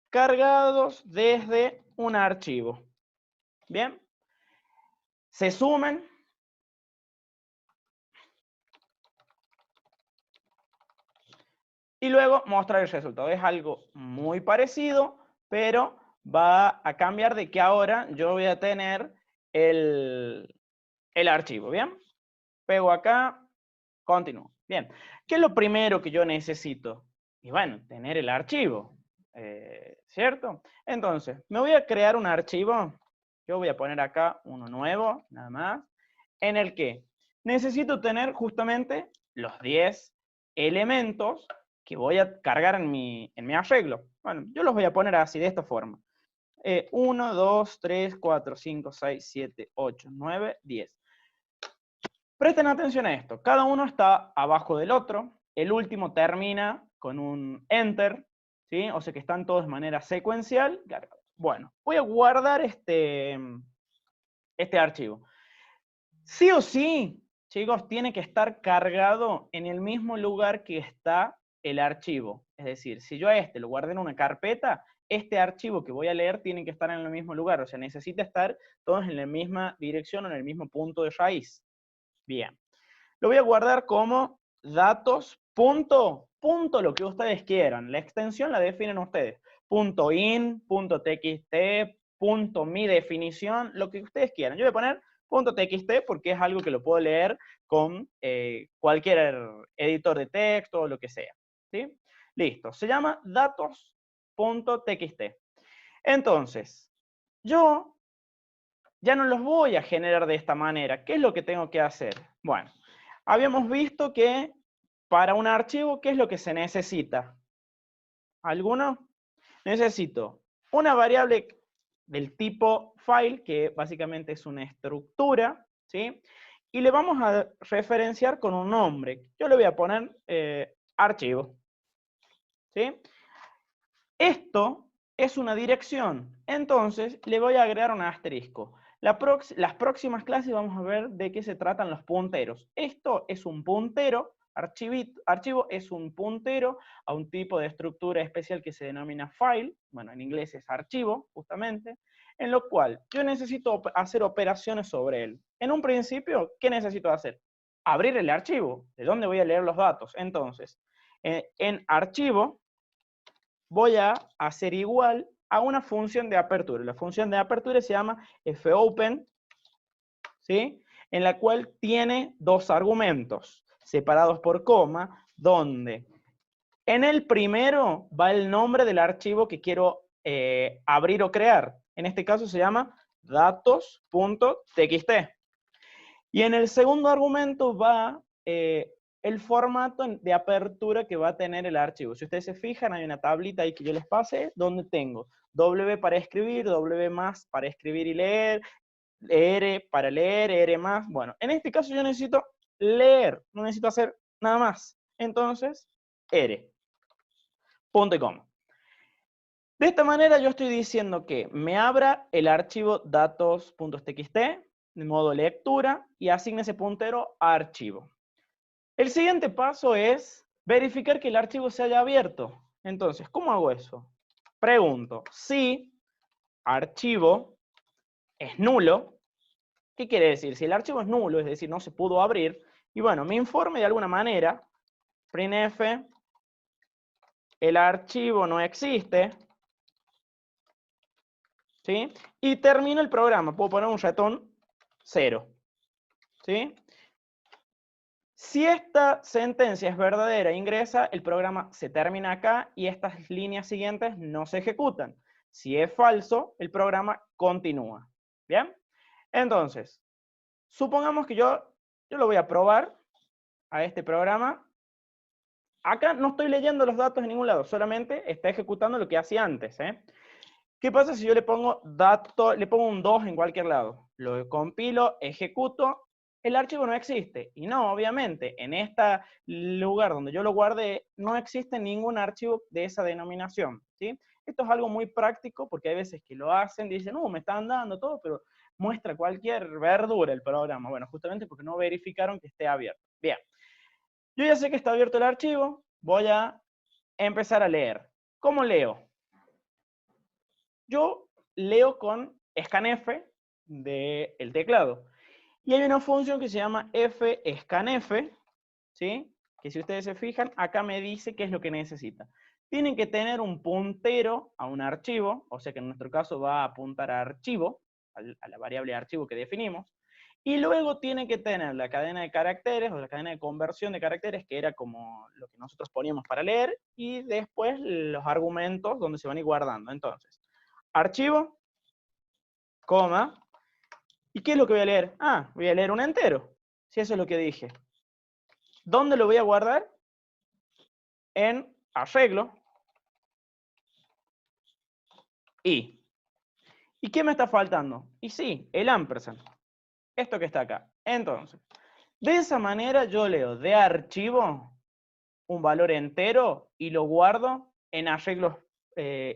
Speaker 1: cargados desde un archivo. Bien, se sumen y luego mostrar el resultado. Es algo muy parecido, pero va a cambiar de que ahora yo voy a tener el archivo. Bien, pego acá, continúo. Bien, ¿qué es lo primero que yo necesito? Y bueno, tener el archivo, ¿cierto? Entonces, me voy a crear un archivo. Yo voy a poner acá uno nuevo, nada más, en el que necesito tener justamente los 10 elementos que voy a cargar en mi arreglo. Bueno, yo los voy a poner así, de esta forma. 1, 2, 3, 4, 5, 6, 7, 8, 9, 10. Presten atención a esto. Cada uno está abajo del otro. El último termina con un enter, ¿sí? O sea que están todos de manera secuencial. Bueno, voy a guardar este archivo. Sí o sí, chicos, tiene que estar cargado en el mismo lugar que está el archivo. Es decir, si yo a este lo guardé en una carpeta, este archivo que voy a leer tiene que estar en el mismo lugar. O sea, necesita estar todos en la misma dirección o en el mismo punto de raíz. Bien. Lo voy a guardar como datos, punto, lo que ustedes quieran. La extensión la definen ustedes. Punto .in, punto .txt, punto .mi definición, lo que ustedes quieran. Yo voy a poner punto .txt porque es algo que lo puedo leer con cualquier editor de texto o lo que sea. ¿Sí? Listo. Se llama datos datos.txt. Entonces, yo ya no los voy a generar de esta manera. ¿Qué es lo que tengo que hacer? Bueno, habíamos visto que para un archivo, ¿qué es lo que se necesita? ¿Alguno? Necesito una variable del tipo file, que básicamente es una estructura, ¿sí? Y le vamos a referenciar con un nombre. Yo le voy a poner archivo, ¿sí? Esto es una dirección, entonces le voy a agregar un asterisco. Las próximas clases vamos a ver de qué se tratan los punteros. Esto es un puntero, archivo es un puntero a un tipo de estructura especial que se denomina file, bueno, en inglés es archivo, justamente, en lo cual yo necesito hacer operaciones sobre él. En un principio, ¿qué necesito hacer? Abrir el archivo. ¿De dónde voy a leer los datos? Entonces, en archivo, voy a hacer igual a una función de apertura. La función de apertura se llama fopen, ¿sí? En la cual tiene dos argumentos separados por coma, donde en el primero va el nombre del archivo que quiero abrir o crear. En este caso se llama datos.txt. Y en el segundo argumento va el formato de apertura que va a tener el archivo. Si ustedes se fijan, hay una tablita ahí que yo les pasé, donde tengo W para escribir, W más para escribir y leer, R para leer, R más. Bueno, en este caso yo necesito leer, no necesito hacer nada más. Entonces, R, punto y coma. De esta manera yo estoy diciendo que me abra el archivo datos.txt de modo lectura y asigne ese puntero a archivo. El siguiente paso es verificar que el archivo se haya abierto. Entonces, ¿cómo hago eso? Pregunto, si archivo es nulo, ¿qué quiere decir? Si el archivo es nulo, es decir, no se pudo abrir, y bueno, me informe de alguna manera, printf, el archivo no existe, ¿sí? Y termino el programa, puedo poner un return 0, ¿sí? Si esta sentencia es verdadera, ingresa, el programa se termina acá y estas líneas siguientes no se ejecutan. Si es falso, el programa continúa. ¿Bien? Entonces, supongamos que yo lo voy a probar a este programa. Acá no estoy leyendo los datos en ningún lado, solamente está ejecutando lo que hacía antes, ¿eh? ¿Qué pasa si yo le pongo le pongo un 2 en cualquier lado? Lo compilo, ejecuto, el archivo no existe. Y no, obviamente, en este lugar donde yo lo guardé, no existe ningún archivo de esa denominación, ¿sí? Esto es algo muy práctico porque hay veces que lo hacen, dicen, me están dando todo, pero muestra cualquier verdura el programa. Bueno, justamente porque no verificaron que esté abierto. Bien, yo ya sé que está abierto el archivo, voy a empezar a leer. ¿Cómo leo? Yo leo con scanf del teclado. Y hay una función que se llama fscanf, ¿sí? Que si ustedes se fijan, acá me dice qué es lo que necesita. Tienen que tener un puntero a un archivo, o sea que en nuestro caso va a apuntar a archivo, a la variable archivo que definimos, y luego tiene que tener la cadena de caracteres, o la cadena de conversión de caracteres, que era como lo que nosotros poníamos para leer, y después los argumentos donde se van a ir guardando. Entonces, archivo, coma, ¿y qué es lo que voy a leer? Voy a leer un entero, si eso es lo que dije. ¿Dónde lo voy a guardar? En arreglo, y. ¿Y qué me está faltando? Y sí, el ampersand, esto que está acá. Entonces, de esa manera yo leo de archivo un valor entero y lo guardo en arreglos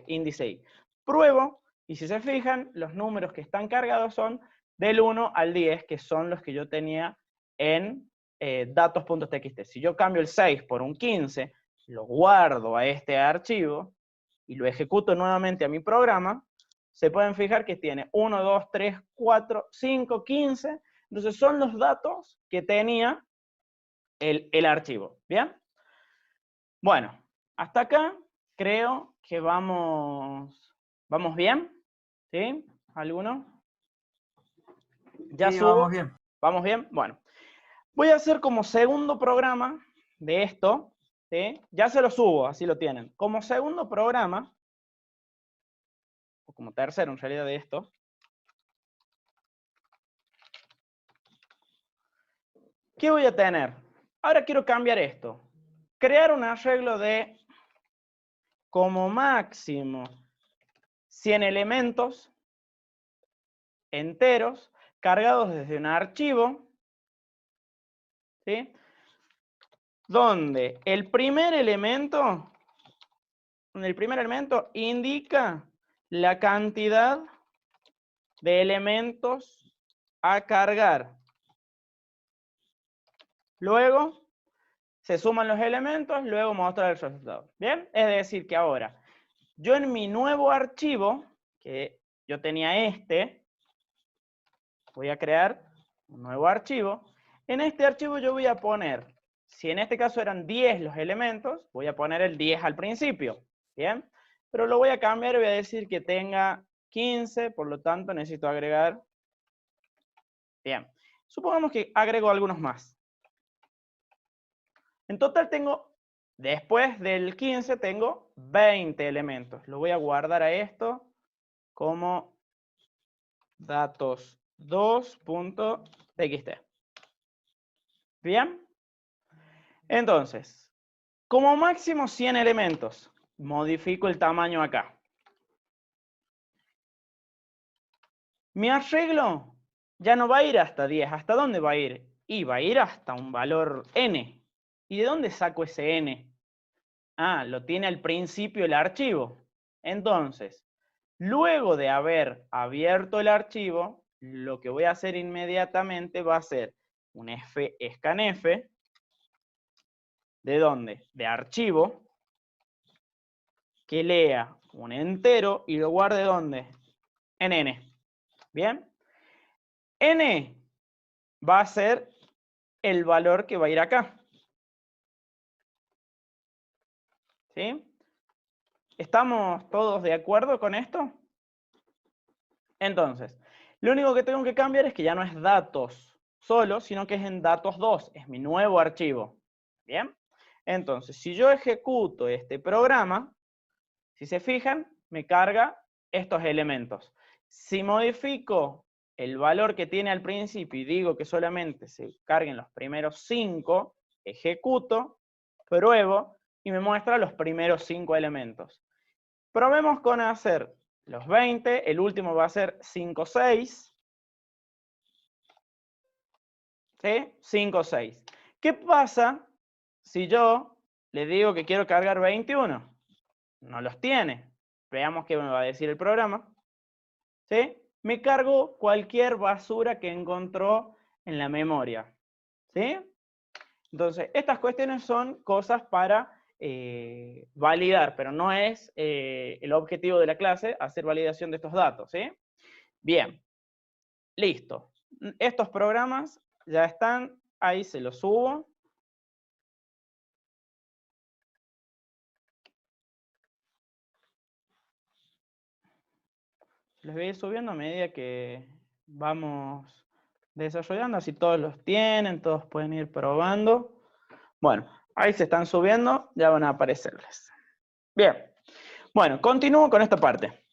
Speaker 1: índice i. Pruebo, y si se fijan, los números que están cargados son del 1 al 10, que son los que yo tenía en datos.txt. Si yo cambio el 6 por un 15, lo guardo a este archivo y lo ejecuto nuevamente a mi programa, se pueden fijar que tiene 1, 2, 3, 4, 5, 15. Entonces son los datos que tenía el archivo. ¿Bien? Bueno, hasta acá creo que vamos bien. ¿Sí? ¿Alguno? ¿Ya
Speaker 4: Sí,
Speaker 1: subo?
Speaker 4: vamos bien.
Speaker 1: ¿Vamos bien? Bueno. Voy a hacer como segundo programa de esto, ¿sí? Ya se lo subo, así lo tienen. Como segundo programa, o como tercero en realidad de esto, ¿qué voy a tener? Ahora quiero cambiar esto. Crear un arreglo de como máximo 100 elementos enteros cargados desde un archivo, ¿sí? Donde el primer elemento indica la cantidad de elementos a cargar. Luego se suman los elementos, luego mostrar el resultado. ¿Bien? Es decir, que ahora, yo en mi nuevo archivo, que yo tenía este, voy a crear un nuevo archivo. En este archivo yo voy a poner, si en este caso eran 10 los elementos, voy a poner el 10 al principio. ¿Bien? Pero lo voy a cambiar y voy a decir que tenga 15, por lo tanto necesito agregar. Bien. Supongamos que agrego algunos más. En total tengo, después del 15, tengo 20 elementos. Lo voy a guardar a esto como datos2.txt. ¿Bien? Entonces, como máximo 100 elementos. Modifico el tamaño acá. Mi arreglo ya no va a ir hasta 10. ¿Hasta dónde va a ir? Y va a ir hasta un valor n. ¿Y de dónde saco ese n? Ah, lo tiene al principio el archivo. Entonces, luego de haber abierto el archivo, lo que voy a hacer inmediatamente va a ser un scanf. ¿De dónde? De archivo, que lea un entero y lo guarde ¿dónde? En n. ¿Bien? N va a ser el valor que va a ir acá. ¿Sí? ¿Estamos todos de acuerdo con esto? Entonces, lo único que tengo que cambiar es que ya no es datos solo, sino que es en datos2, es mi nuevo archivo. ¿Bien? Entonces, si yo ejecuto este programa, si se fijan, me carga estos elementos. Si modifico el valor que tiene al principio y digo que solamente se carguen los primeros 5, ejecuto, pruebo y me muestra los primeros 5 elementos. Probemos con hacer los 20, el último va a ser 5, 6. ¿Sí? 5, 6. ¿Qué pasa si yo le digo que quiero cargar 21? No los tiene. Veamos qué me va a decir el programa. ¿Sí? Me cargo cualquier basura que encontró en la memoria. ¿Sí? Entonces, estas cuestiones son cosas para validar, pero no es el objetivo de la clase hacer validación de estos datos. ¿Sí? Bien. Listo. Estos programas ya están, ahí se los subo. Les voy a ir subiendo a medida que vamos desarrollando, así todos los tienen, todos pueden ir probando. Bueno, ahí se están subiendo, ya van a aparecerles. Bien, bueno, continúo con esta parte.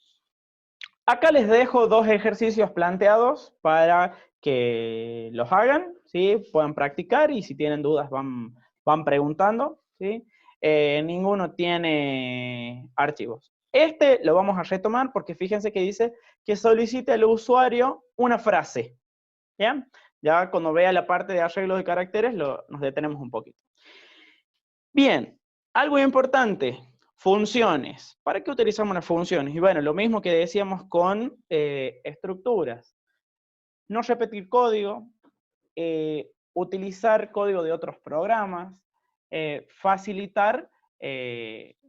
Speaker 1: Acá les dejo 2 ejercicios planteados para que los hagan, ¿sí? Puedan practicar y si tienen dudas van preguntando, ¿sí? Ninguno tiene archivos. Este lo vamos a retomar porque fíjense que dice que solicite al usuario una frase. ¿Bien? Ya cuando vea la parte de arreglo de caracteres nos detenemos un poquito. Bien, algo importante, funciones. ¿Para qué utilizamos las funciones? Y bueno, lo mismo que decíamos con estructuras. No repetir código, utilizar código de otros programas, facilitar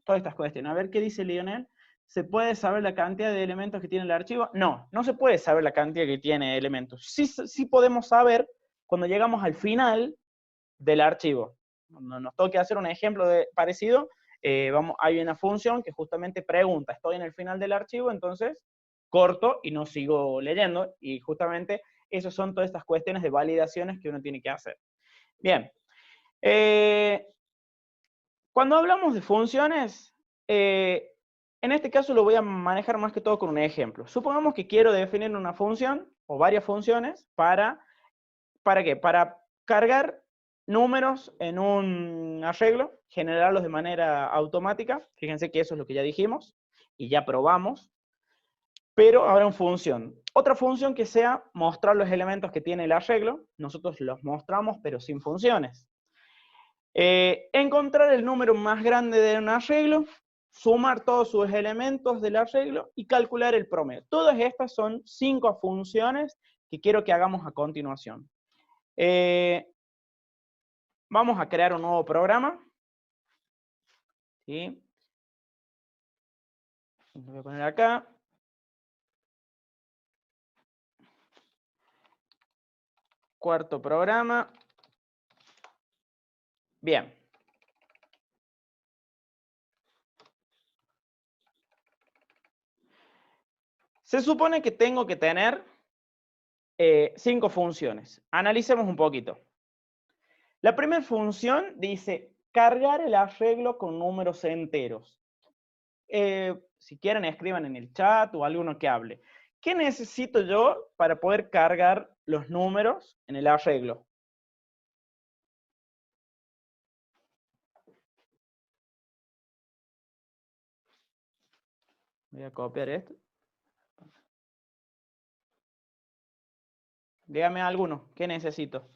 Speaker 1: todas estas cuestiones. A ver qué dice Lionel. ¿Se puede saber la cantidad de elementos que tiene el archivo? No, no se puede saber la cantidad que tiene elementos. Sí podemos saber cuando llegamos al final del archivo. Cuando nos toque hacer un ejemplo parecido, hay una función que justamente pregunta, estoy en el final del archivo, entonces corto y no sigo leyendo, y justamente esas son todas estas cuestiones de validaciones que uno tiene que hacer. Bien. Cuando hablamos de funciones, En este caso lo voy a manejar más que todo con un ejemplo. Supongamos que quiero definir una función o varias funciones ¿para qué? Para cargar números en un arreglo, generarlos de manera automática. Fíjense que eso es lo que ya dijimos y ya probamos. Pero ahora en función. Otra función que sea mostrar los elementos que tiene el arreglo. Nosotros los mostramos, pero sin funciones. Encontrar el número más grande de un arreglo, sumar todos sus elementos del arreglo y calcular el promedio. Todas estas son 5 funciones que quiero que hagamos a continuación. Vamos a crear un nuevo programa. ¿Sí? Lo voy a poner acá. Cuarto programa. Bien. Se supone que tengo que tener 5 funciones. Analicemos un poquito. La primera función dice cargar el arreglo con números enteros. Si quieren, escriban en el chat o alguno que hable. ¿Qué necesito yo para poder cargar los números en el arreglo? Voy a copiar esto. Dígame alguno, ¿qué necesito?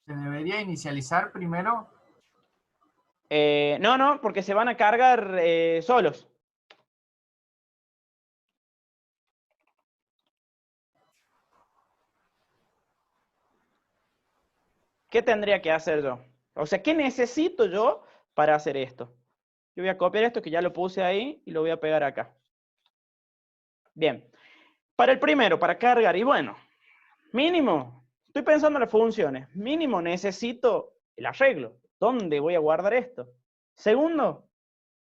Speaker 4: ¿Se debería inicializar primero?
Speaker 1: No, porque se van a cargar solos. ¿Qué tendría que hacer yo? O sea, ¿qué necesito yo para hacer esto? Yo voy a copiar esto que ya lo puse ahí y lo voy a pegar acá. Bien. Para el primero, para cargar, y bueno, mínimo, estoy pensando en las funciones, mínimo necesito el arreglo. ¿Dónde voy a guardar esto? Segundo,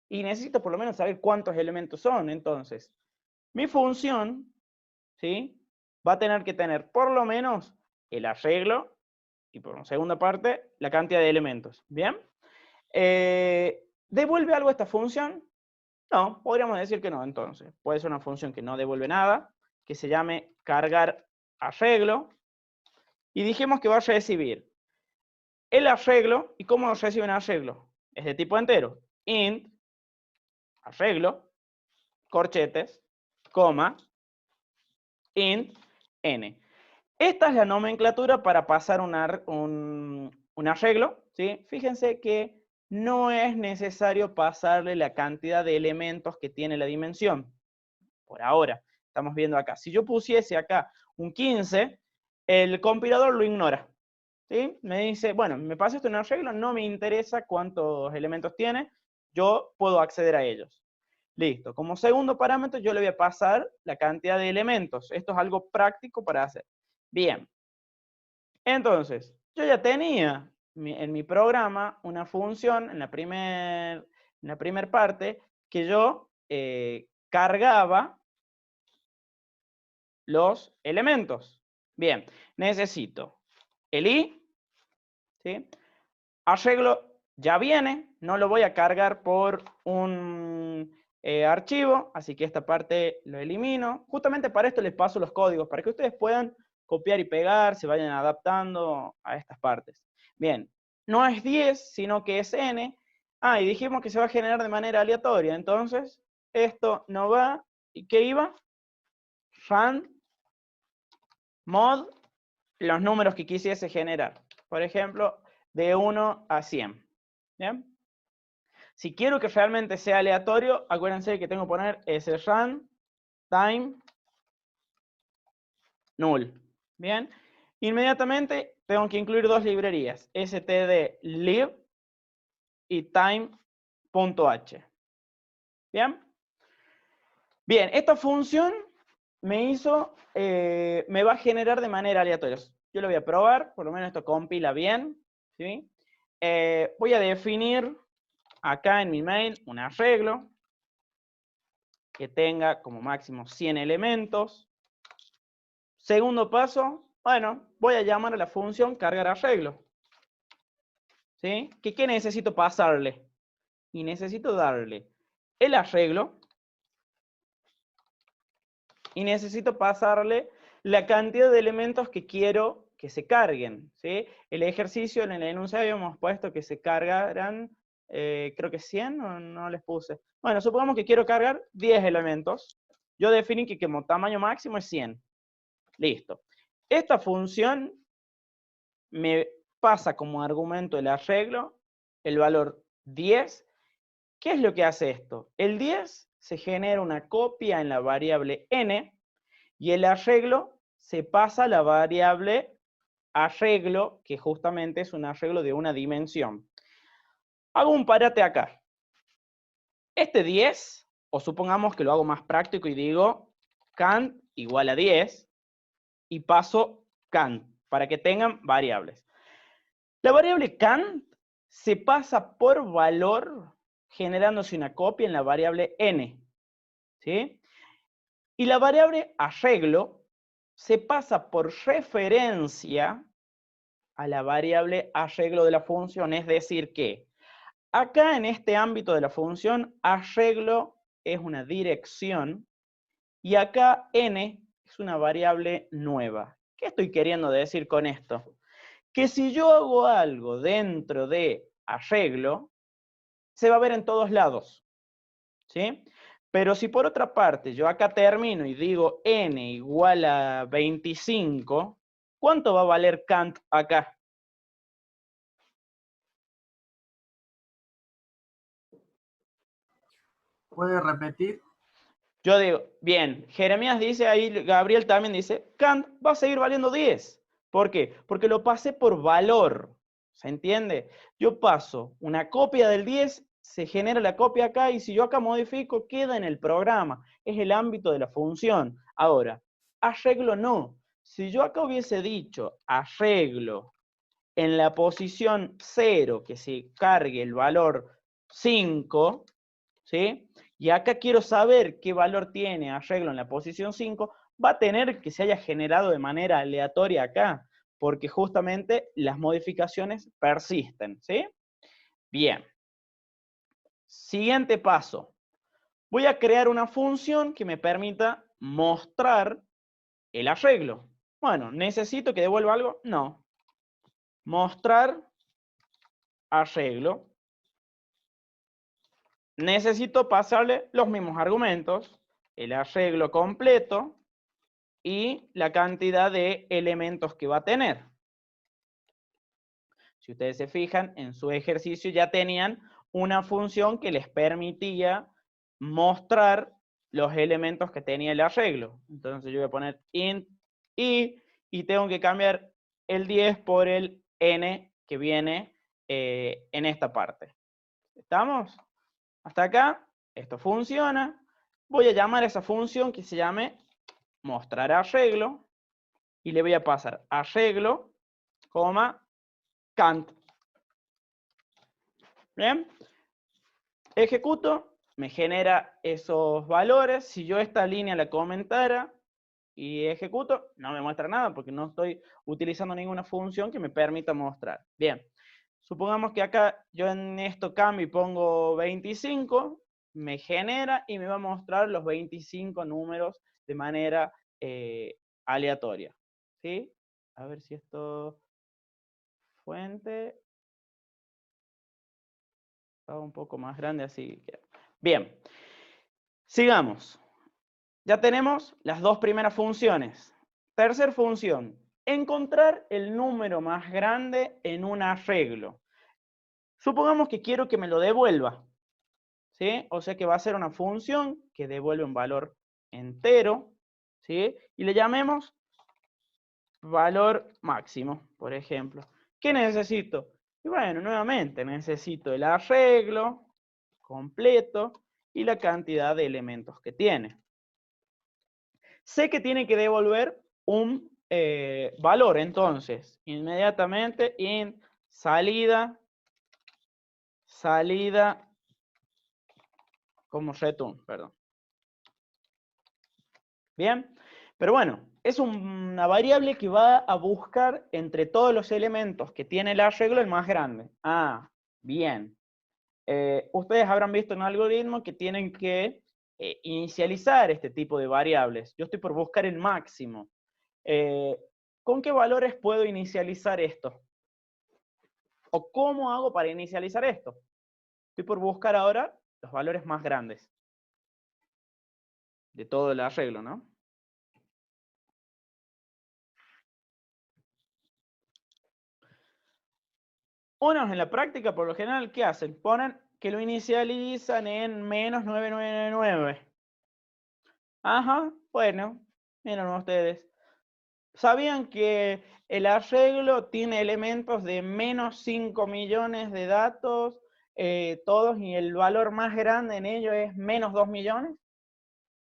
Speaker 1: y necesito por lo menos saber cuántos elementos son. Entonces, mi función, ¿sí? Va a tener que tener por lo menos el arreglo y por una segunda parte, la cantidad de elementos. ¿Bien? ¿Devuelve algo esta función? No, podríamos decir que no. Entonces, puede ser una función que no devuelve nada, que se llame cargar arreglo, y dijimos que va a recibir el arreglo. ¿Y cómo recibe un arreglo? Es de tipo entero. Int, arreglo, corchetes, coma, int, n. Esta es la nomenclatura para pasar un arreglo, ¿sí? Fíjense que no es necesario pasarle la cantidad de elementos que tiene la dimensión. Por ahora, estamos viendo acá. Si yo pusiese acá un 15, el compilador lo ignora. ¿Sí? Me dice, bueno, me pasa esto en arreglo, no me interesa cuántos elementos tiene, yo puedo acceder a ellos. Listo. Como segundo parámetro, yo le voy a pasar la cantidad de elementos. Esto es algo práctico para hacer. Bien. Entonces, yo ya tenía en mi programa una función en la primer parte que yo cargaba los elementos. Bien, necesito el i, ¿sí? Arreglo ya viene, no lo voy a cargar por un archivo, así que esta parte lo elimino. Justamente para esto les paso los códigos, para que ustedes puedan copiar y pegar, se vayan adaptando a estas partes. Bien, no es 10, sino que es n. Ah, y dijimos que se va a generar de manera aleatoria, entonces esto no va. ¿Y qué iba? Run mod los números que quisiese generar. Por ejemplo, de 1 a 100. ¿Bien? Si quiero que realmente sea aleatorio, acuérdense que tengo que poner srun time null. Bien. Inmediatamente tengo que incluir dos librerías, stdlib y time.h. Bien. Bien, esta función me va a generar de manera aleatoria. Yo lo voy a probar, por lo menos esto compila bien. ¿Sí? Voy a definir acá en mi main un arreglo que tenga como máximo 100 elementos. Segundo paso, bueno, voy a llamar a la función cargar arreglo. ¿Sí? ¿Qué necesito pasarle? y necesito darle el arreglo y necesito pasarle la cantidad de elementos que quiero que se carguen, ¿sí? El ejercicio en el enunciado habíamos puesto que se cargaran, creo que 100, o no les puse. Bueno, supongamos que quiero cargar 10 elementos. Yo definí que como tamaño máximo es 100. Listo. Esta función me pasa como argumento el arreglo, el valor 10. ¿Qué es lo que hace esto? El 10 se genera una copia en la variable n, y el arreglo se pasa a la variable arreglo, que justamente es un arreglo de una dimensión. Hago un parate acá. Este 10, o supongamos que lo hago más práctico y digo cant igual a 10, y paso cant, para que tengan variables. La variable cant se pasa por valor generándose una copia en la variable n, ¿sí? Y la variable arreglo se pasa por referencia a la variable arreglo de la función, es decir que acá en este ámbito de la función, arreglo es una dirección y acá n es una variable nueva. ¿Qué estoy queriendo decir con esto? Que si yo hago algo dentro de arreglo, se va a ver en todos lados, ¿sí? Pero si por otra parte yo acá termino y digo n igual a 25, ¿cuánto va a valer cant acá?
Speaker 4: ¿Puede repetir?
Speaker 1: Yo digo, bien, Jeremías dice ahí, Gabriel también dice, cant va a seguir valiendo 10. ¿Por qué? Porque lo pasé por valor. ¿Se entiende? Yo paso una copia del 10, se genera la copia acá, y si yo acá modifico, queda en el programa. Es el ámbito de la función. Ahora, arreglo no. Si yo acá hubiese dicho arreglo en la posición 0, que se cargue el valor 5, ¿sí? Y acá quiero saber qué valor tiene arreglo en la posición 5, va a tener que se haya generado de manera aleatoria acá, porque justamente las modificaciones persisten, ¿sí? Bien. Siguiente paso. Voy a crear una función que me permita mostrar el arreglo. Bueno, ¿necesito que devuelva algo? No. Mostrar arreglo. Necesito pasarle los mismos argumentos, el arreglo completo y la cantidad de elementos que va a tener. Si ustedes se fijan, en su ejercicio ya tenían una función que les permitía mostrar los elementos que tenía el arreglo. Entonces yo voy a poner int i y tengo que cambiar el 10 por el n que viene en esta parte. ¿Estamos? Hasta acá, esto funciona. Voy a llamar a esa función que se llame mostrar arreglo y le voy a pasar arreglo, cant. Bien. Ejecuto, me genera esos valores. Si yo esta línea la comentara y ejecuto, no me muestra nada porque no estoy utilizando ninguna función que me permita mostrar. Bien. Supongamos que acá yo en esto cambio y pongo 25, me genera y me va a mostrar los 25 números de manera aleatoria. ¿Sí? A ver si esto... Fuente... Hago un poco más grande así. Bien. Sigamos. Ya tenemos las dos primeras funciones. Tercer función. Encontrar el número más grande en un arreglo. Supongamos que quiero que me lo devuelva, ¿sí? O sea que va a ser una función que devuelve un valor entero, ¿sí? Y le llamemos valor máximo, por ejemplo. ¿Qué necesito? Y bueno, nuevamente necesito el arreglo completo y la cantidad de elementos que tiene. Sé que tiene que devolver un valor, entonces, inmediatamente int salida como return, perdón. Bien, pero bueno, es una variable que va a buscar entre todos los elementos que tiene el arreglo el más grande. Ah, bien. Ustedes habrán visto en un algoritmo que tienen que inicializar este tipo de variables. Yo estoy por buscar el máximo. ¿Con qué valores puedo inicializar esto? ¿O cómo hago para inicializar esto? Estoy por buscar ahora los valores más grandes de todo el arreglo, ¿no? Unos en la práctica, por lo general, ¿qué hacen? Ponen que lo inicializan en menos 9999. Ajá, bueno, miren ustedes. ¿Sabían que el arreglo tiene elementos de menos 5 millones de datos, todos, y el valor más grande en ello es menos 2 millones?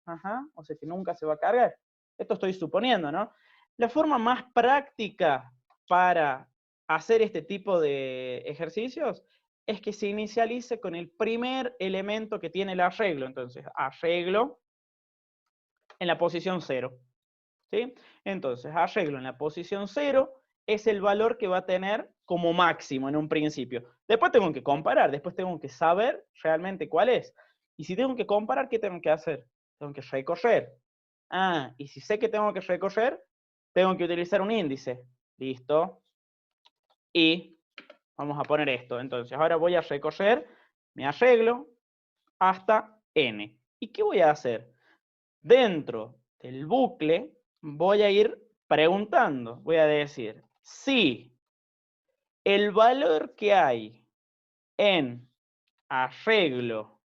Speaker 1: Ajá, o sea que nunca se va a cargar. Esto estoy suponiendo, ¿no? La forma más práctica para hacer este tipo de ejercicios es que se inicialice con el primer elemento que tiene el arreglo. Entonces, arreglo en la posición 0. ¿Sí? Entonces, arreglo en la posición 0 es el valor que va a tener como máximo en un principio. Después tengo que comparar, después tengo que saber realmente cuál es. Y si tengo que comparar, ¿qué tengo que hacer? Tengo que recorrer. Ah, y si sé que tengo que recorrer, tengo que utilizar un índice. Listo. Y vamos a poner esto. Entonces, ahora voy a recorrer mi arreglo hasta n. ¿Y qué voy a hacer? Dentro del bucle voy a ir preguntando. Voy a decir, si el valor que hay en arreglo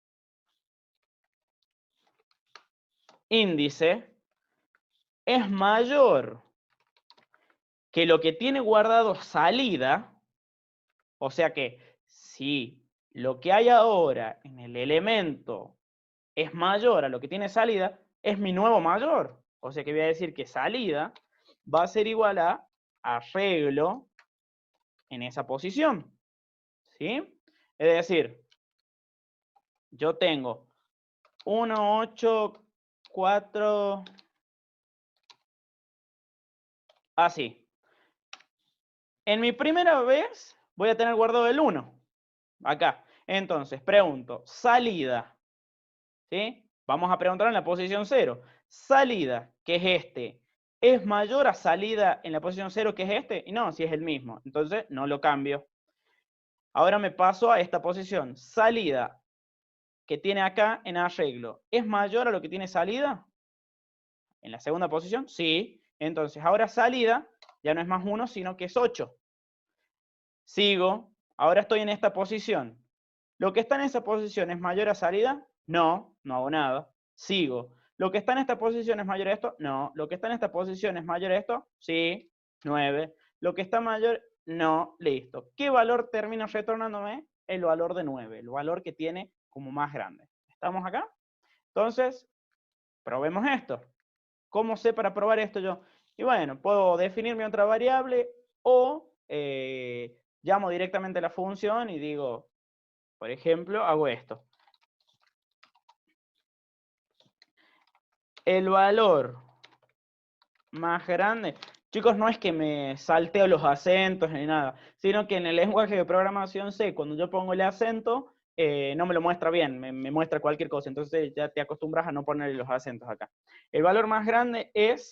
Speaker 1: índice es mayor que lo que tiene guardado salida, o sea que si lo que hay ahora en el elemento es mayor a lo que tiene salida, es mi nuevo mayor. O sea que voy a decir que salida va a ser igual a arreglo en esa posición. ¿Sí? Es decir, yo tengo 1, 8, 4, así. En mi primera vez voy a tener guardado el 1. Acá. Entonces, pregunto, salida. ¿Sí? Vamos a preguntar en la posición 0. Salida, que es este, ¿es mayor a salida en la posición 0 que es este? Y no, si es el mismo. Entonces, no lo cambio. Ahora me paso a esta posición. Salida, que tiene acá en arreglo, ¿es mayor a lo que tiene salida? En la segunda posición, sí. Entonces, ahora salida ya no es más 1, sino que es 8. Sigo. Ahora estoy en esta posición. ¿Lo que está en esa posición es mayor a salida? No, no hago nada. Sigo. ¿Lo que está en esta posición es mayor a esto? No. ¿Lo que está en esta posición es mayor a esto? Sí. 9. ¿Lo que está mayor? No. Listo. ¿Qué valor termina retornándome? El valor de 9. El valor que tiene como más grande. ¿Estamos acá? Entonces, probemos esto. ¿Cómo sé para probar esto yo? Y bueno, puedo definir mi otra variable o llamo directamente a la función y digo, por ejemplo, hago esto. El valor más grande. Chicos, no es que me salteo los acentos ni nada, sino que en el lenguaje de programación C, cuando yo pongo el acento, no me lo muestra bien, me muestra cualquier cosa. Entonces ya te acostumbras a no poner los acentos acá. El valor más grande es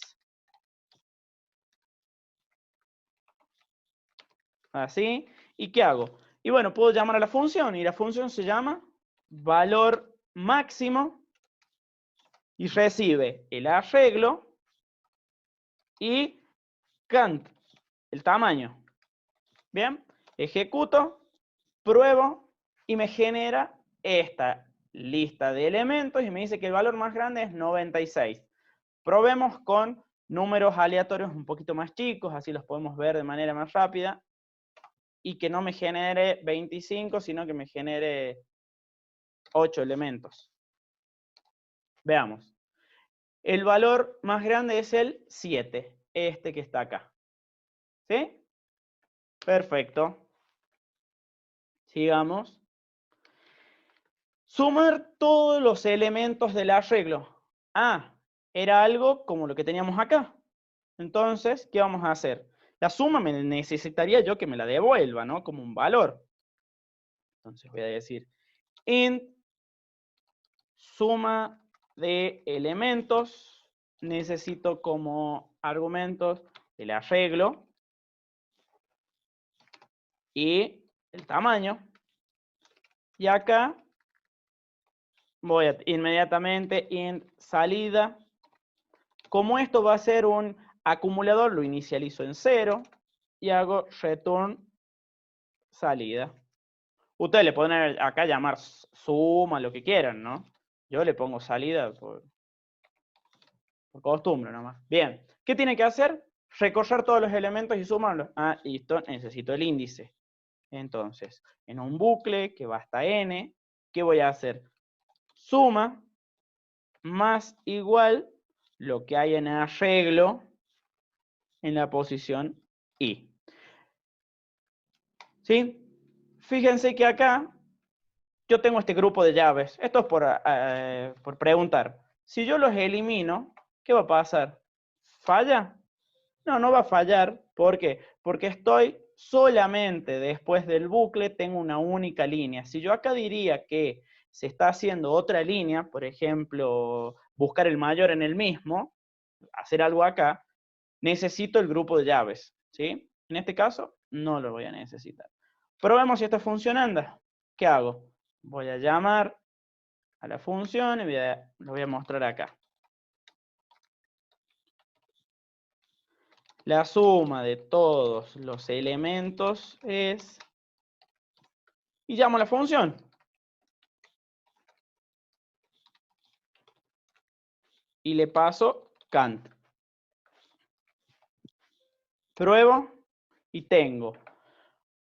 Speaker 1: así. ¿Y qué hago? Y bueno, puedo llamar a la función, y la función se llama valor máximo, y recibe el arreglo y cant, el tamaño. Bien, ejecuto, pruebo, y me genera esta lista de elementos, y me dice que el valor más grande es 96. Probemos con números aleatorios un poquito más chicos, así los podemos ver de manera más rápida, y que no me genere 25, sino que me genere 8 elementos. Veamos. El valor más grande es el 7, este que está acá. ¿Sí? Perfecto. Sigamos. Sumar todos los elementos del arreglo. Ah, era algo como lo que teníamos acá. Entonces, ¿qué vamos a hacer? La suma me necesitaría yo que me la devuelva, ¿no? Como un valor. Entonces voy a decir, int suma de elementos, necesito como argumentos el arreglo y el tamaño. Y acá voy a inmediatamente int salida. Como esto va a ser un acumulador, lo inicializo en 0 y hago return salida. Ustedes le ponen acá llamar suma, lo que quieran, ¿no? Yo le pongo salida por costumbre nomás. Bien, ¿qué tiene que hacer? Recorrer todos los elementos y sumarlos. Ah, listo, necesito el índice. Entonces, en un bucle que va hasta n, ¿qué voy a hacer? Suma más igual lo que hay en el arreglo en la posición i. ¿Sí? Fíjense que acá yo tengo este grupo de llaves. Esto es por preguntar. Si yo los elimino, ¿qué va a pasar? ¿Falla? No, no va a fallar. ¿Por qué? Porque estoy solamente después del bucle, tengo una única línea. Si yo acá diría que se está haciendo otra línea, por ejemplo, buscar el mayor en el mismo, hacer algo acá, necesito el grupo de llaves, ¿sí? En este caso, no lo voy a necesitar. Probemos si está funcionando. ¿Qué hago? Voy a llamar a la función y lo voy a mostrar acá. La suma de todos los elementos es... Y llamo a la función. Y le paso cant. Pruebo y tengo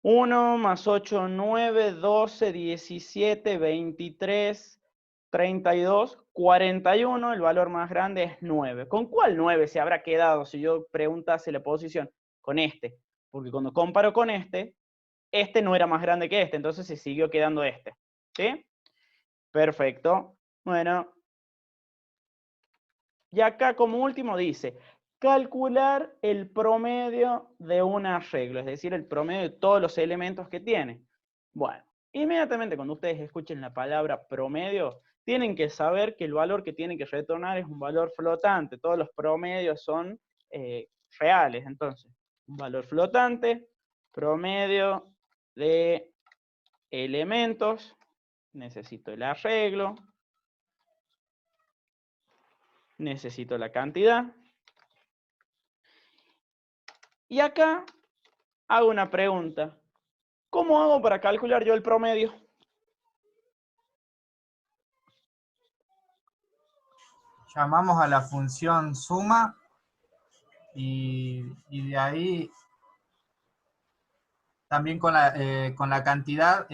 Speaker 1: 1 más 8, 9, 12, 17, 23, 32, 41. El valor más grande es 9. ¿Con cuál 9 se habrá quedado si yo preguntase la posición? Con este. Porque cuando comparo con este no era más grande que este, entonces se siguió quedando este. ¿Sí? Perfecto. Bueno. Y acá como último dice, calcular el promedio de un arreglo, es decir, el promedio de todos los elementos que tiene. Bueno, inmediatamente cuando ustedes escuchen la palabra promedio, tienen que saber que el valor que tienen que retornar es un valor flotante. Todos los promedios son reales. Entonces, un valor flotante, promedio de elementos, necesito el arreglo, necesito la cantidad. Y acá hago una pregunta. ¿Cómo hago para calcular yo el promedio?
Speaker 4: Llamamos a la función suma y de ahí también con la cantidad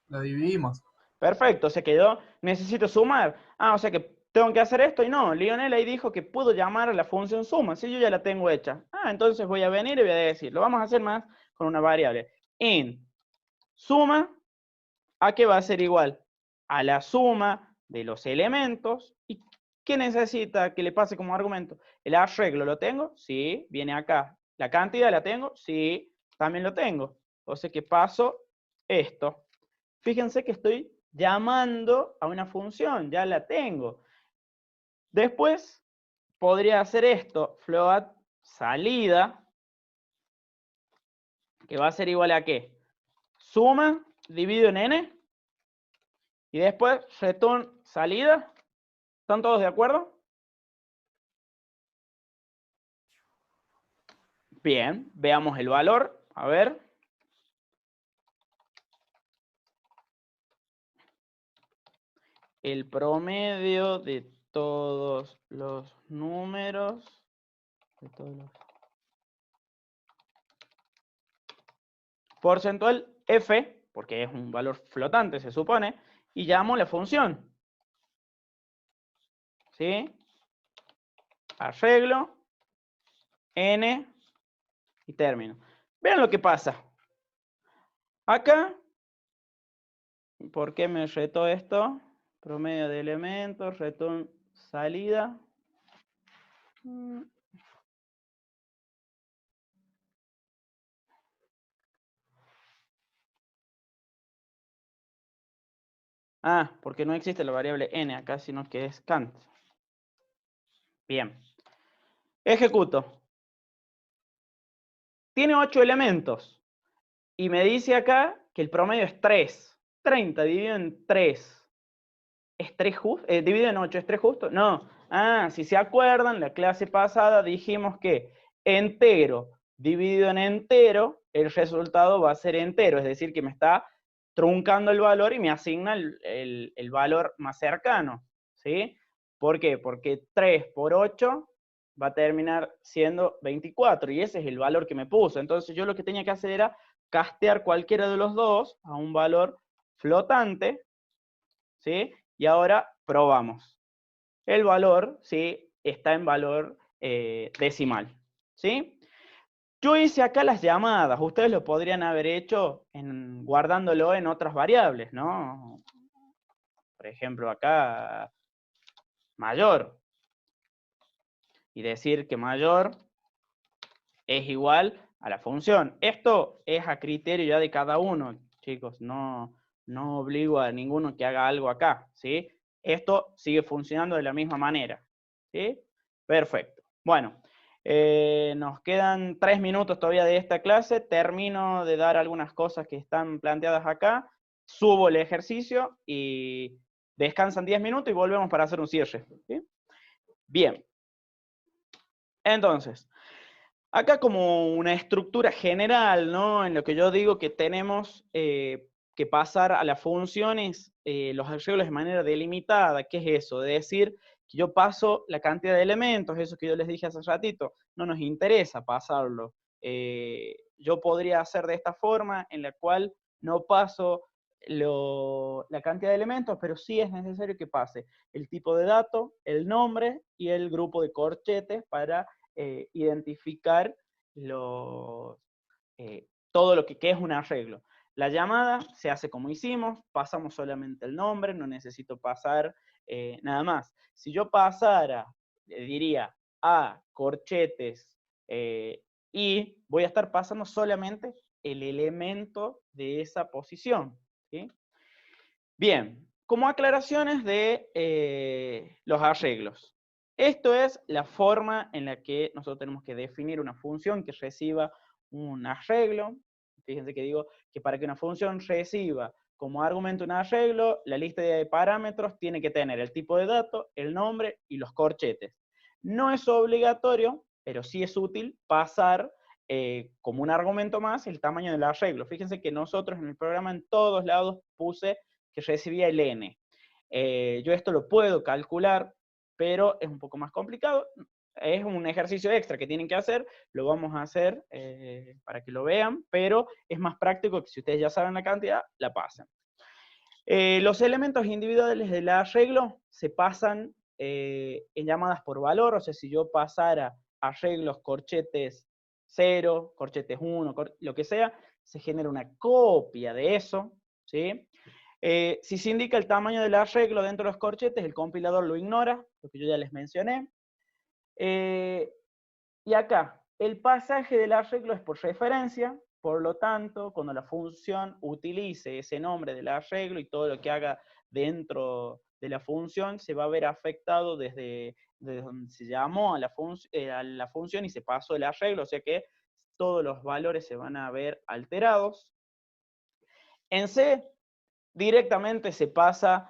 Speaker 4: lo dividimos.
Speaker 1: Perfecto, se quedó. Necesito sumar. Ah, o sea que tengo que hacer esto y no. Lionel ahí dijo que puedo llamar a la función suma. Si yo ya la tengo hecha. Ah, entonces voy a venir y voy a decir. Lo vamos a hacer más con una variable. Int suma, ¿a qué va a ser igual? A la suma de los elementos. ¿Y qué necesita que le pase como argumento? ¿El arreglo lo tengo? Sí, viene acá. ¿La cantidad la tengo? Sí, también lo tengo. O sea que paso esto. Fíjense que estoy llamando a una función, ya la tengo. Después podría hacer esto, float salida, que va a ser igual a ¿qué? Suma dividido en n, y después return salida. ¿Están todos de acuerdo? Bien, veamos el valor. A ver. El promedio de todos los números. Porcentual f, porque es un valor flotante, se supone, y llamo la función. ¿Sí? Arreglo, n, y término. Vean lo que pasa. Acá, ¿por qué me retó esto? Promedio de elementos, return salida. Ah, porque no existe la variable n acá, sino que es Kant. Bien. Ejecuto. Tiene 8 elementos. Y me dice acá que el promedio es 3. 30 dividido en 3. ¿Es 3 justo? ¿Dividido en 8 es 3 justo? No. Ah, si se acuerdan, la clase pasada dijimos que entero dividido en entero, el resultado va a ser entero. Es decir, que me está truncando el valor y me asigna el valor más cercano. ¿Sí? ¿Por qué? Porque 3 por 8 va a terminar siendo 24. Y ese es el valor que me puso. Entonces yo lo que tenía que hacer era castear cualquiera de los dos a un valor flotante, ¿sí? Y ahora probamos. El valor, ¿sí? Está en valor decimal, ¿sí? Yo hice acá las llamadas. Ustedes lo podrían haber hecho guardándolo en otras variables, ¿no? Por ejemplo, acá, mayor. Y decir que mayor es igual a la función. Esto es a criterio ya de cada uno, chicos. No obligo a ninguno que haga algo acá, ¿sí? Esto sigue funcionando de la misma manera, ¿sí? Perfecto. Bueno, nos quedan 3 minutos todavía de esta clase. Termino de dar algunas cosas que están planteadas acá. Subo el ejercicio y descansan 10 minutos y volvemos para hacer un cierre, ¿sí? Bien. Entonces, acá como una estructura general, ¿no? En lo que yo digo que tenemos que pasar a las funciones, los arreglos de manera delimitada. ¿Qué es eso? De decir que yo paso la cantidad de elementos, eso que yo les dije hace ratito, no nos interesa pasarlo. Yo podría hacer de esta forma en la cual no paso la cantidad de elementos, pero sí es necesario que pase el tipo de dato, el nombre y el grupo de corchetes para identificar todo lo que es un arreglo. La llamada se hace como hicimos, pasamos solamente el nombre, no necesito pasar nada más. Si yo pasara, le diría a corchetes y voy a estar pasando solamente el elemento de esa posición, ¿sí? Bien, como aclaraciones de los arreglos. Esto es la forma en la que nosotros tenemos que definir una función que reciba un arreglo. Fíjense que digo que para que una función reciba como argumento un arreglo, la lista de parámetros tiene que tener el tipo de dato, el nombre y los corchetes. No es obligatorio, pero sí es útil pasar como un argumento más el tamaño del arreglo. Fíjense que nosotros en el programa en todos lados puse que recibía el n. Yo esto lo puedo calcular, pero es un poco más complicado. Es un ejercicio extra que tienen que hacer, lo vamos a hacer para que lo vean, pero es más práctico que si ustedes ya saben la cantidad, la pasen. Los elementos individuales del arreglo se pasan en llamadas por valor, o sea, si yo pasara arreglos corchetes 0, corchetes 1, lo que sea, se genera una copia de eso, ¿sí? Si se indica el tamaño del arreglo dentro de los corchetes, el compilador lo ignora, lo que yo ya les mencioné. Y acá, el pasaje del arreglo es por referencia, por lo tanto, cuando la función utilice ese nombre del arreglo y todo lo que haga dentro de la función, se va a ver afectado desde donde se llamó a la función y se pasó el arreglo, o sea que todos los valores se van a ver alterados. En C, directamente se pasa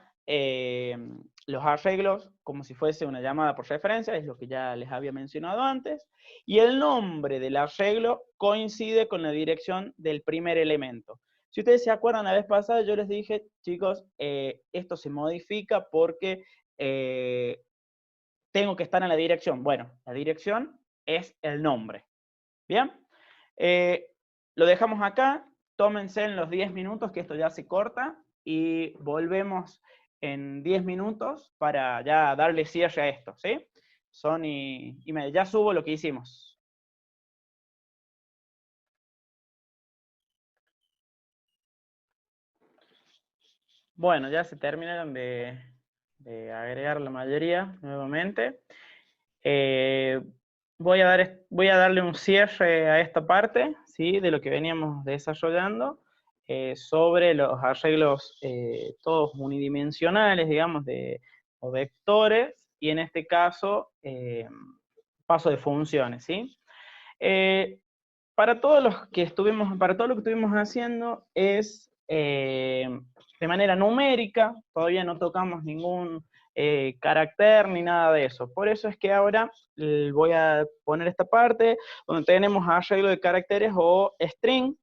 Speaker 1: los arreglos como si fuese una llamada por referencia, es lo que ya les había mencionado antes, y el nombre del arreglo coincide con la dirección del primer elemento. Si ustedes se acuerdan, la vez pasada yo les dije, chicos, esto se modifica porque tengo que estar en la dirección. Bueno, la dirección es el nombre. ¿Bien? Lo dejamos acá, tómense en los 10 minutos que esto ya se corta y volvemos en 10 minutos para ya darle cierre a esto, ¿sí? Son y media. Ya subo lo que hicimos. Bueno, ya se terminaron de agregar la mayoría nuevamente. Voy a darle un cierre a esta parte, ¿sí? De lo que veníamos desarrollando. sobre los arreglos todos unidimensionales, digamos, o vectores, y en este caso, paso de funciones, ¿sí? Para todo lo que estuvimos haciendo es de manera numérica, todavía no tocamos ningún carácter ni nada de eso. Por eso es que ahora voy a poner esta parte donde tenemos arreglo de caracteres o string.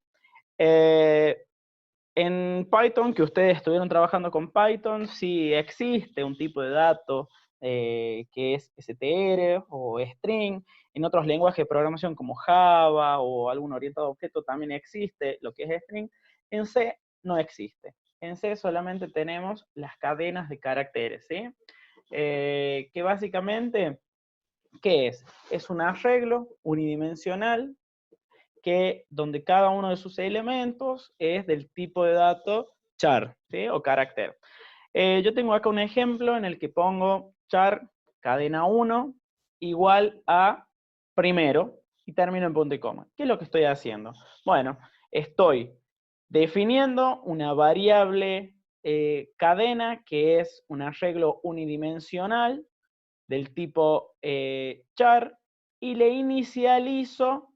Speaker 1: En Python, que ustedes estuvieron trabajando con Python, sí existe un tipo de dato que es str o string. En otros lenguajes de programación como Java o algún orientado a objeto también existe lo que es string. En C no existe. En C solamente tenemos las cadenas de caracteres, ¿sí? Que básicamente, ¿qué es? Es un arreglo unidimensional donde cada uno de sus elementos es del tipo de dato char, ¿sí? O carácter. Yo tengo acá un ejemplo en el que pongo char cadena 1 igual a primero y termino en punto y coma. ¿Qué es lo que estoy haciendo? Bueno, estoy definiendo una variable cadena que es un arreglo unidimensional del tipo char y le inicializo,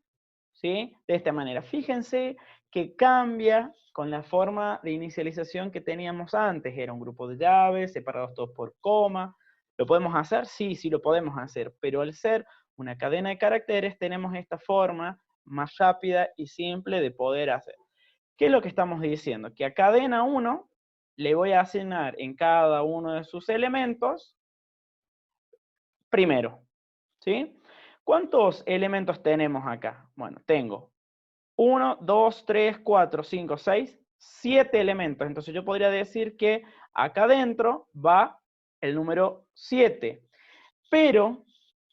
Speaker 1: ¿sí? De esta manera. Fíjense que cambia con la forma de inicialización que teníamos antes. Era un grupo de llaves, separados todos por coma. ¿Lo podemos hacer? Sí, sí lo podemos hacer. Pero al ser una cadena de caracteres, tenemos esta forma más rápida y simple de poder hacer. ¿Qué es lo que estamos diciendo? Que a cadena 1 le voy a asignar en cada uno de sus elementos primero, ¿sí? ¿Cuántos elementos tenemos acá? Bueno, tengo 1, 2, 3, 4, 5, 6, 7 elementos. Entonces yo podría decir que acá adentro va el número 7. Pero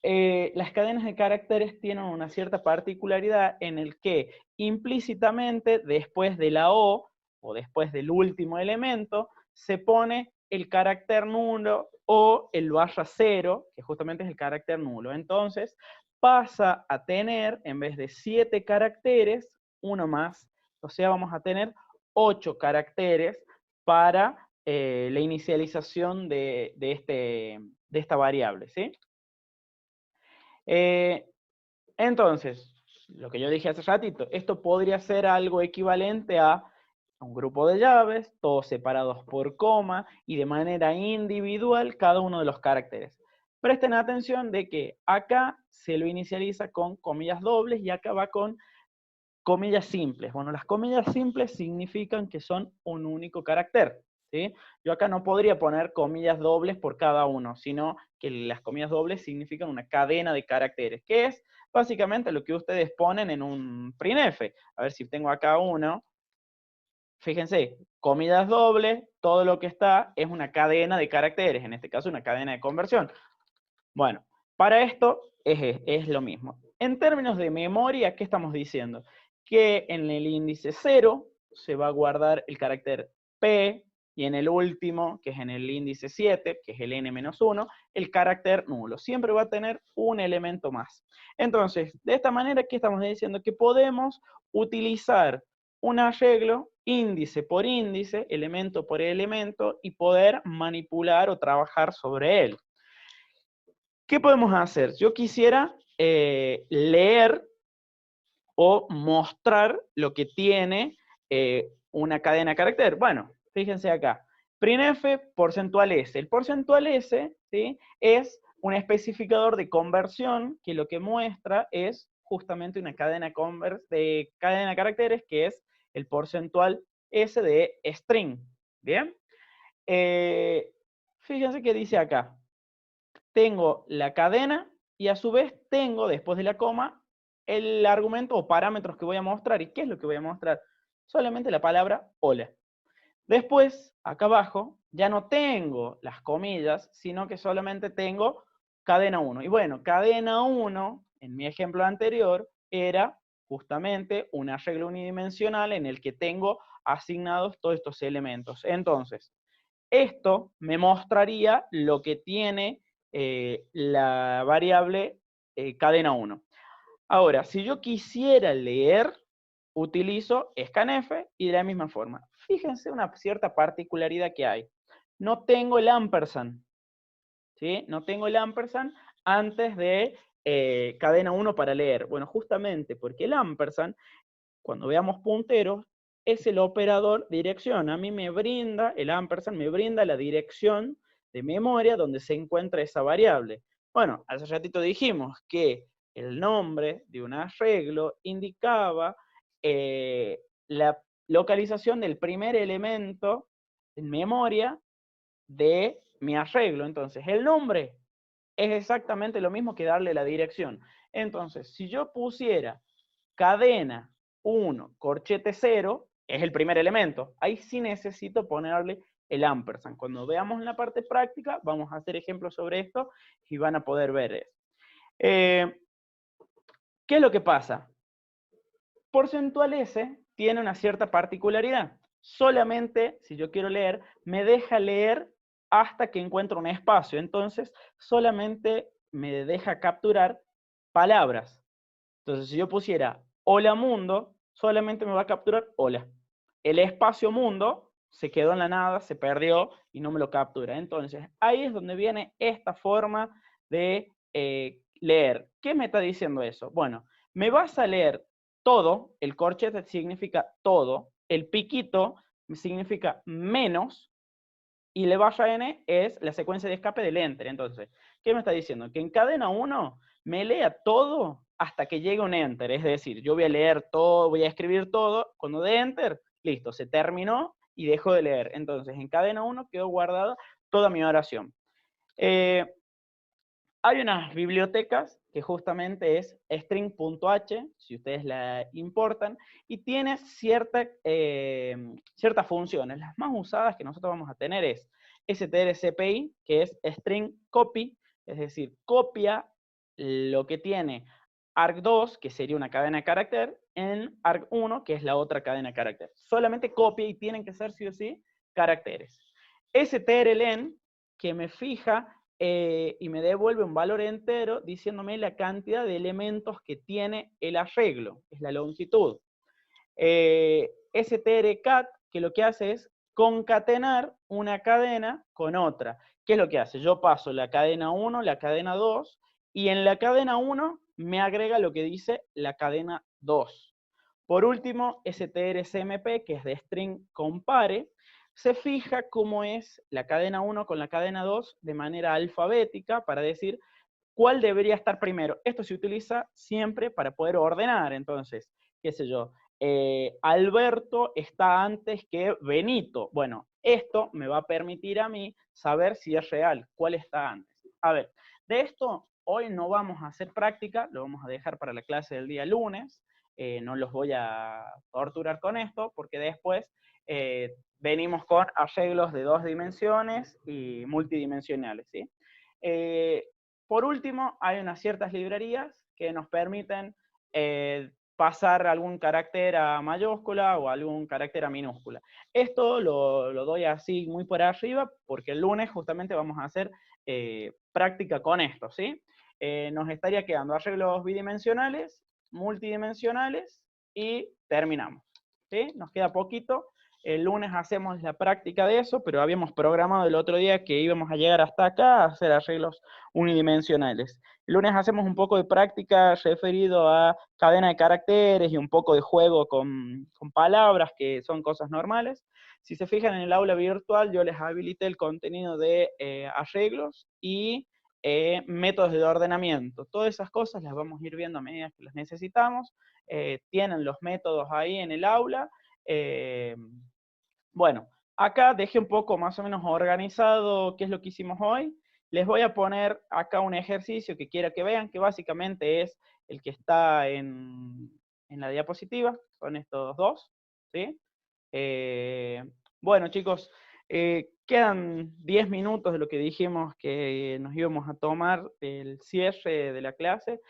Speaker 1: las cadenas de caracteres tienen una cierta particularidad en el que implícitamente después de la O después del último elemento se pone el carácter nulo o el /0, que justamente es el carácter nulo. Entonces pasa a tener, en vez de 7 caracteres, uno más. O sea, vamos a tener 8 caracteres para la inicialización de esta variable, ¿sí? Entonces, lo que yo dije hace ratito, esto podría ser algo equivalente a un grupo de llaves, todos separados por coma, y de manera individual cada uno de los caracteres. Presten atención de que acá se lo inicializa con comillas dobles y acá va con comillas simples. Bueno, las comillas simples significan que son un único carácter, ¿sí? Yo acá no podría poner comillas dobles por cada uno, sino que las comillas dobles significan una cadena de caracteres, que es básicamente lo que ustedes ponen en un printf. A ver si tengo acá uno. Fíjense, comillas dobles, todo lo que está es una cadena de caracteres, en este caso una cadena de conversión. Bueno, para esto es lo mismo. En términos de memoria, ¿qué estamos diciendo? Que en el índice 0 se va a guardar el carácter P, y en el último, que es en el índice 7, que es el n-1, el carácter nulo. Siempre va a tener un elemento más. Entonces, de esta manera, ¿qué estamos diciendo? Que podemos utilizar un arreglo índice por índice, elemento por elemento, y poder manipular o trabajar sobre él. ¿Qué podemos hacer? Yo quisiera leer o mostrar lo que tiene una cadena de carácter. Bueno, fíjense acá. Printf porcentual S. El porcentual S, ¿sí?, es un especificador de conversión que lo que muestra es justamente una cadena de caracteres que es el porcentual S de string. ¿Bien? Fíjense que dice acá. Tengo la cadena y a su vez tengo, después de la coma, el argumento o parámetros que voy a mostrar. ¿Y qué es lo que voy a mostrar? Solamente la palabra hola. Después, acá abajo, ya no tengo las comillas, sino que solamente tengo cadena 1. Y bueno, cadena 1, en mi ejemplo anterior, era justamente un arreglo unidimensional en el que tengo asignados todos estos elementos. Entonces, esto me mostraría lo que tiene la variable cadena 1. Ahora, si yo quisiera leer utilizo scanf y de la misma forma. Fíjense una cierta particularidad que hay. No tengo el ampersand, ¿sí? No tengo el ampersand antes de cadena 1 para leer. Bueno, justamente porque el ampersand, cuando veamos punteros, es el operador dirección. A mí me brinda, el ampersand me brinda la dirección de memoria donde se encuentra esa variable. Bueno, hace ratito dijimos que el nombre de un arreglo indicaba la localización del primer elemento en memoria de mi arreglo. Entonces, el nombre es exactamente lo mismo que darle la dirección. Entonces, si yo pusiera cadena 1, corchete 0, es el primer elemento. Ahí sí necesito ponerle el ampersand. Cuando veamos en la parte práctica, vamos a hacer ejemplos sobre esto y van a poder ver eso. ¿Qué es lo que pasa? Porcentual S tiene una cierta particularidad. Solamente, si yo quiero leer, me deja leer hasta que encuentro un espacio. Entonces, solamente me deja capturar palabras. Entonces, si yo pusiera hola mundo, solamente me va a capturar hola. El espacio mundo se quedó en la nada, se perdió y no me lo captura. Entonces, ahí es donde viene esta forma de leer. ¿Qué me está diciendo eso? Bueno, me vas a leer todo, el corchete significa todo, el piquito significa menos, y la barra n es la secuencia de escape del enter. Entonces, ¿qué me está diciendo? Que en cadena 1 me lea todo hasta que llegue un enter. Es decir, yo voy a leer todo, voy a escribir todo, cuando dé enter, listo, se terminó y dejo de leer. Entonces, en cadena 1 quedó guardada toda mi oración. Hay unas bibliotecas que justamente es string.h, si ustedes la importan, y tiene ciertas funciones. Las más usadas que nosotros vamos a tener es strcpy, que es string copy, es decir, copia lo que tiene arg2, que sería una cadena de carácter, en arg1, que es la otra cadena de carácter. Solamente copia y tienen que ser sí o sí caracteres. strlen, que me fija y me devuelve un valor entero diciéndome la cantidad de elementos que tiene el arreglo, es la longitud. strcat, que lo que hace es concatenar una cadena con otra. ¿Qué es lo que hace? Yo paso la cadena 1, la cadena 2, y en la cadena 1 me agrega lo que dice la cadena 2. Por último, strcmp, que es de string compare, se fija cómo es la cadena 1 con la cadena 2 de manera alfabética para decir cuál debería estar primero. Esto se utiliza siempre para poder ordenar. Entonces, qué sé yo, Alberto está antes que Benito. Bueno, esto me va a permitir a mí saber si es real, cuál está antes. A ver, de esto hoy no vamos a hacer práctica, lo vamos a dejar para la clase del día lunes. No los voy a torturar con esto, porque después venimos con arreglos de 2 dimensiones y multidimensionales, ¿sí? Por último, hay unas ciertas librerías que nos permiten pasar algún carácter a mayúscula o algún carácter a minúscula. Esto lo doy así muy por arriba, porque el lunes justamente vamos a hacer práctica con esto, ¿sí? Nos estaría quedando arreglos bidimensionales, multidimensionales y terminamos, ¿sí? Nos queda poquito. El lunes hacemos la práctica de eso, pero habíamos programado el otro día que íbamos a llegar hasta acá a hacer arreglos unidimensionales. El lunes hacemos un poco de práctica referido a cadena de caracteres y un poco de juego con palabras, que son cosas normales. Si se fijan en el aula virtual, yo les habilité el contenido de arreglos y métodos de ordenamiento. Todas esas cosas las vamos a ir viendo a medida que las necesitamos. Tienen los métodos ahí en el aula. Bueno, acá dejé un poco más o menos organizado qué es lo que hicimos hoy. Les voy a poner acá un ejercicio que quiero que vean, que básicamente es el que está en la diapositiva, son estos dos, ¿sí? Bueno, chicos, quedan 10 minutos de lo que dijimos que nos íbamos a tomar el cierre de la clase,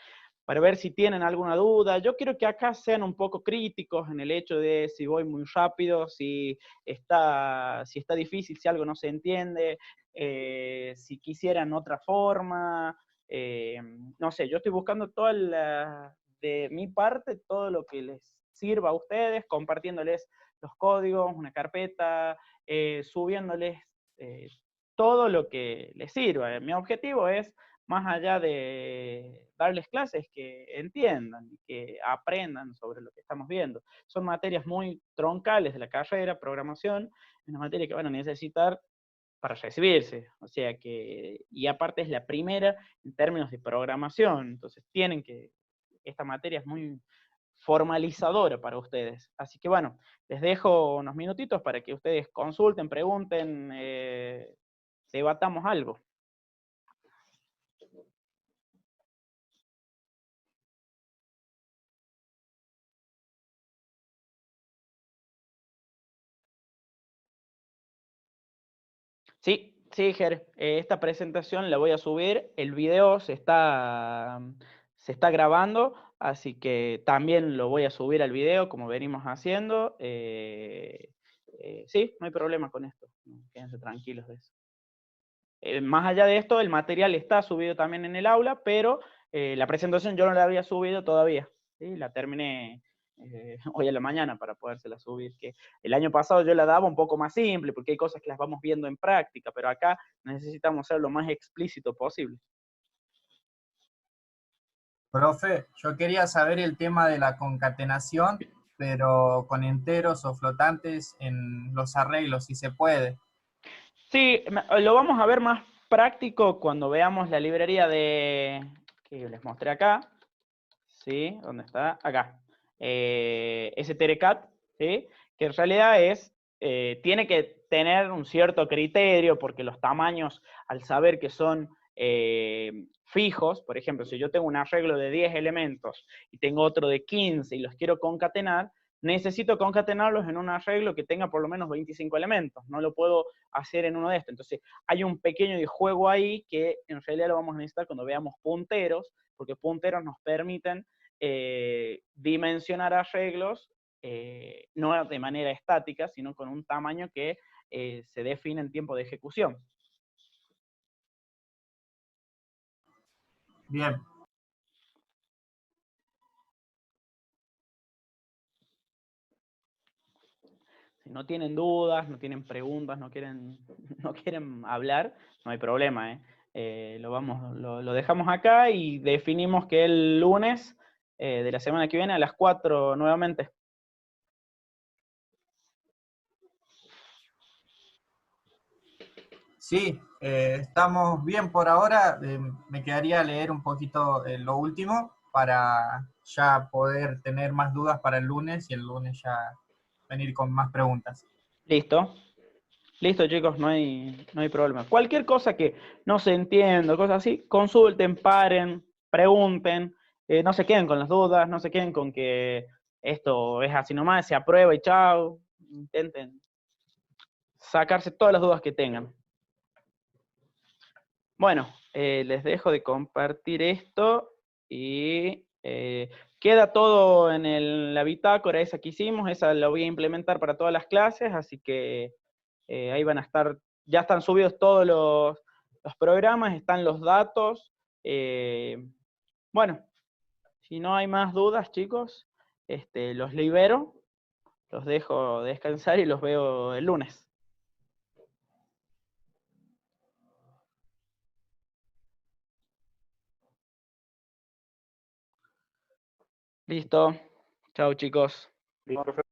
Speaker 1: para ver si tienen alguna duda. Yo quiero que acá sean un poco críticos en el hecho de si voy muy rápido, si está difícil, si algo no se entiende, si quisieran otra forma. No sé, yo estoy buscando de mi parte, todo lo que les sirva a ustedes, compartiéndoles los códigos, una carpeta, subiéndoles todo lo que les sirva. Mi objetivo es, más allá de darles clases, que entiendan, que aprendan sobre lo que estamos viendo. Son materias muy troncales de la carrera, programación, es una materia que van a necesitar para recibirse, o sea que, y aparte es la primera en términos de programación, entonces esta materia es muy formalizadora para ustedes. Así que bueno, les dejo unos minutitos para que ustedes consulten, pregunten, debatamos algo. Sí, Ger, esta presentación la voy a subir, el video se está grabando, así que también lo voy a subir al video como venimos haciendo. Sí, no hay problema con esto, quédense tranquilos de eso. Más allá de esto, el material está subido también en el aula, pero la presentación yo no la había subido todavía, ¿sí? La terminé hoy a la mañana para podérsela subir, que el año pasado yo la daba un poco más simple, porque hay cosas que las vamos viendo en práctica, pero acá necesitamos ser lo más explícito posible.
Speaker 4: Profe, yo quería saber el tema de la concatenación, pero con enteros o flotantes en los arreglos, si se puede.
Speaker 1: Sí, lo vamos a ver más práctico cuando veamos la librería que les mostré acá. ¿Sí? ¿Dónde está? Acá. STRCAT, ¿sí? Que en realidad tiene que tener un cierto criterio, porque los tamaños, al saber que son fijos, por ejemplo, si yo tengo un arreglo de 10 elementos y tengo otro de 15 y los quiero concatenar, necesito concatenarlos en un arreglo que tenga por lo menos 25 elementos, no lo puedo hacer en uno de estos. Entonces, hay un pequeño juego ahí que en realidad lo vamos a necesitar cuando veamos punteros, porque punteros nos permiten dimensionar arreglos no de manera estática, sino con un tamaño que se define en tiempo de ejecución.
Speaker 4: Bien.
Speaker 1: Si no tienen dudas, no tienen preguntas, no quieren hablar, no hay problema. Lo dejamos acá y definimos que el lunes de la semana que viene a las 4 nuevamente.
Speaker 4: Sí, estamos bien por ahora. Me quedaría leer un poquito lo último para ya poder tener más dudas para el lunes y el lunes ya venir con más preguntas.
Speaker 1: Listo. Listo, chicos, no hay problema. Cualquier cosa que no se entienda, cosas así, consulten, paren, pregunten, no se queden con las dudas, no se queden con que esto es así nomás, se aprueba y chao. Intenten sacarse todas las dudas que tengan. Bueno, les dejo de compartir esto y queda todo en la bitácora esa que hicimos, esa la voy a implementar para todas las clases, así que ahí van a estar, ya están subidos todos los programas, están los datos. Bueno, si no hay más dudas, chicos, los libero, los dejo descansar y los veo el lunes. Listo. Chao, chicos.
Speaker 3: Listo, profe.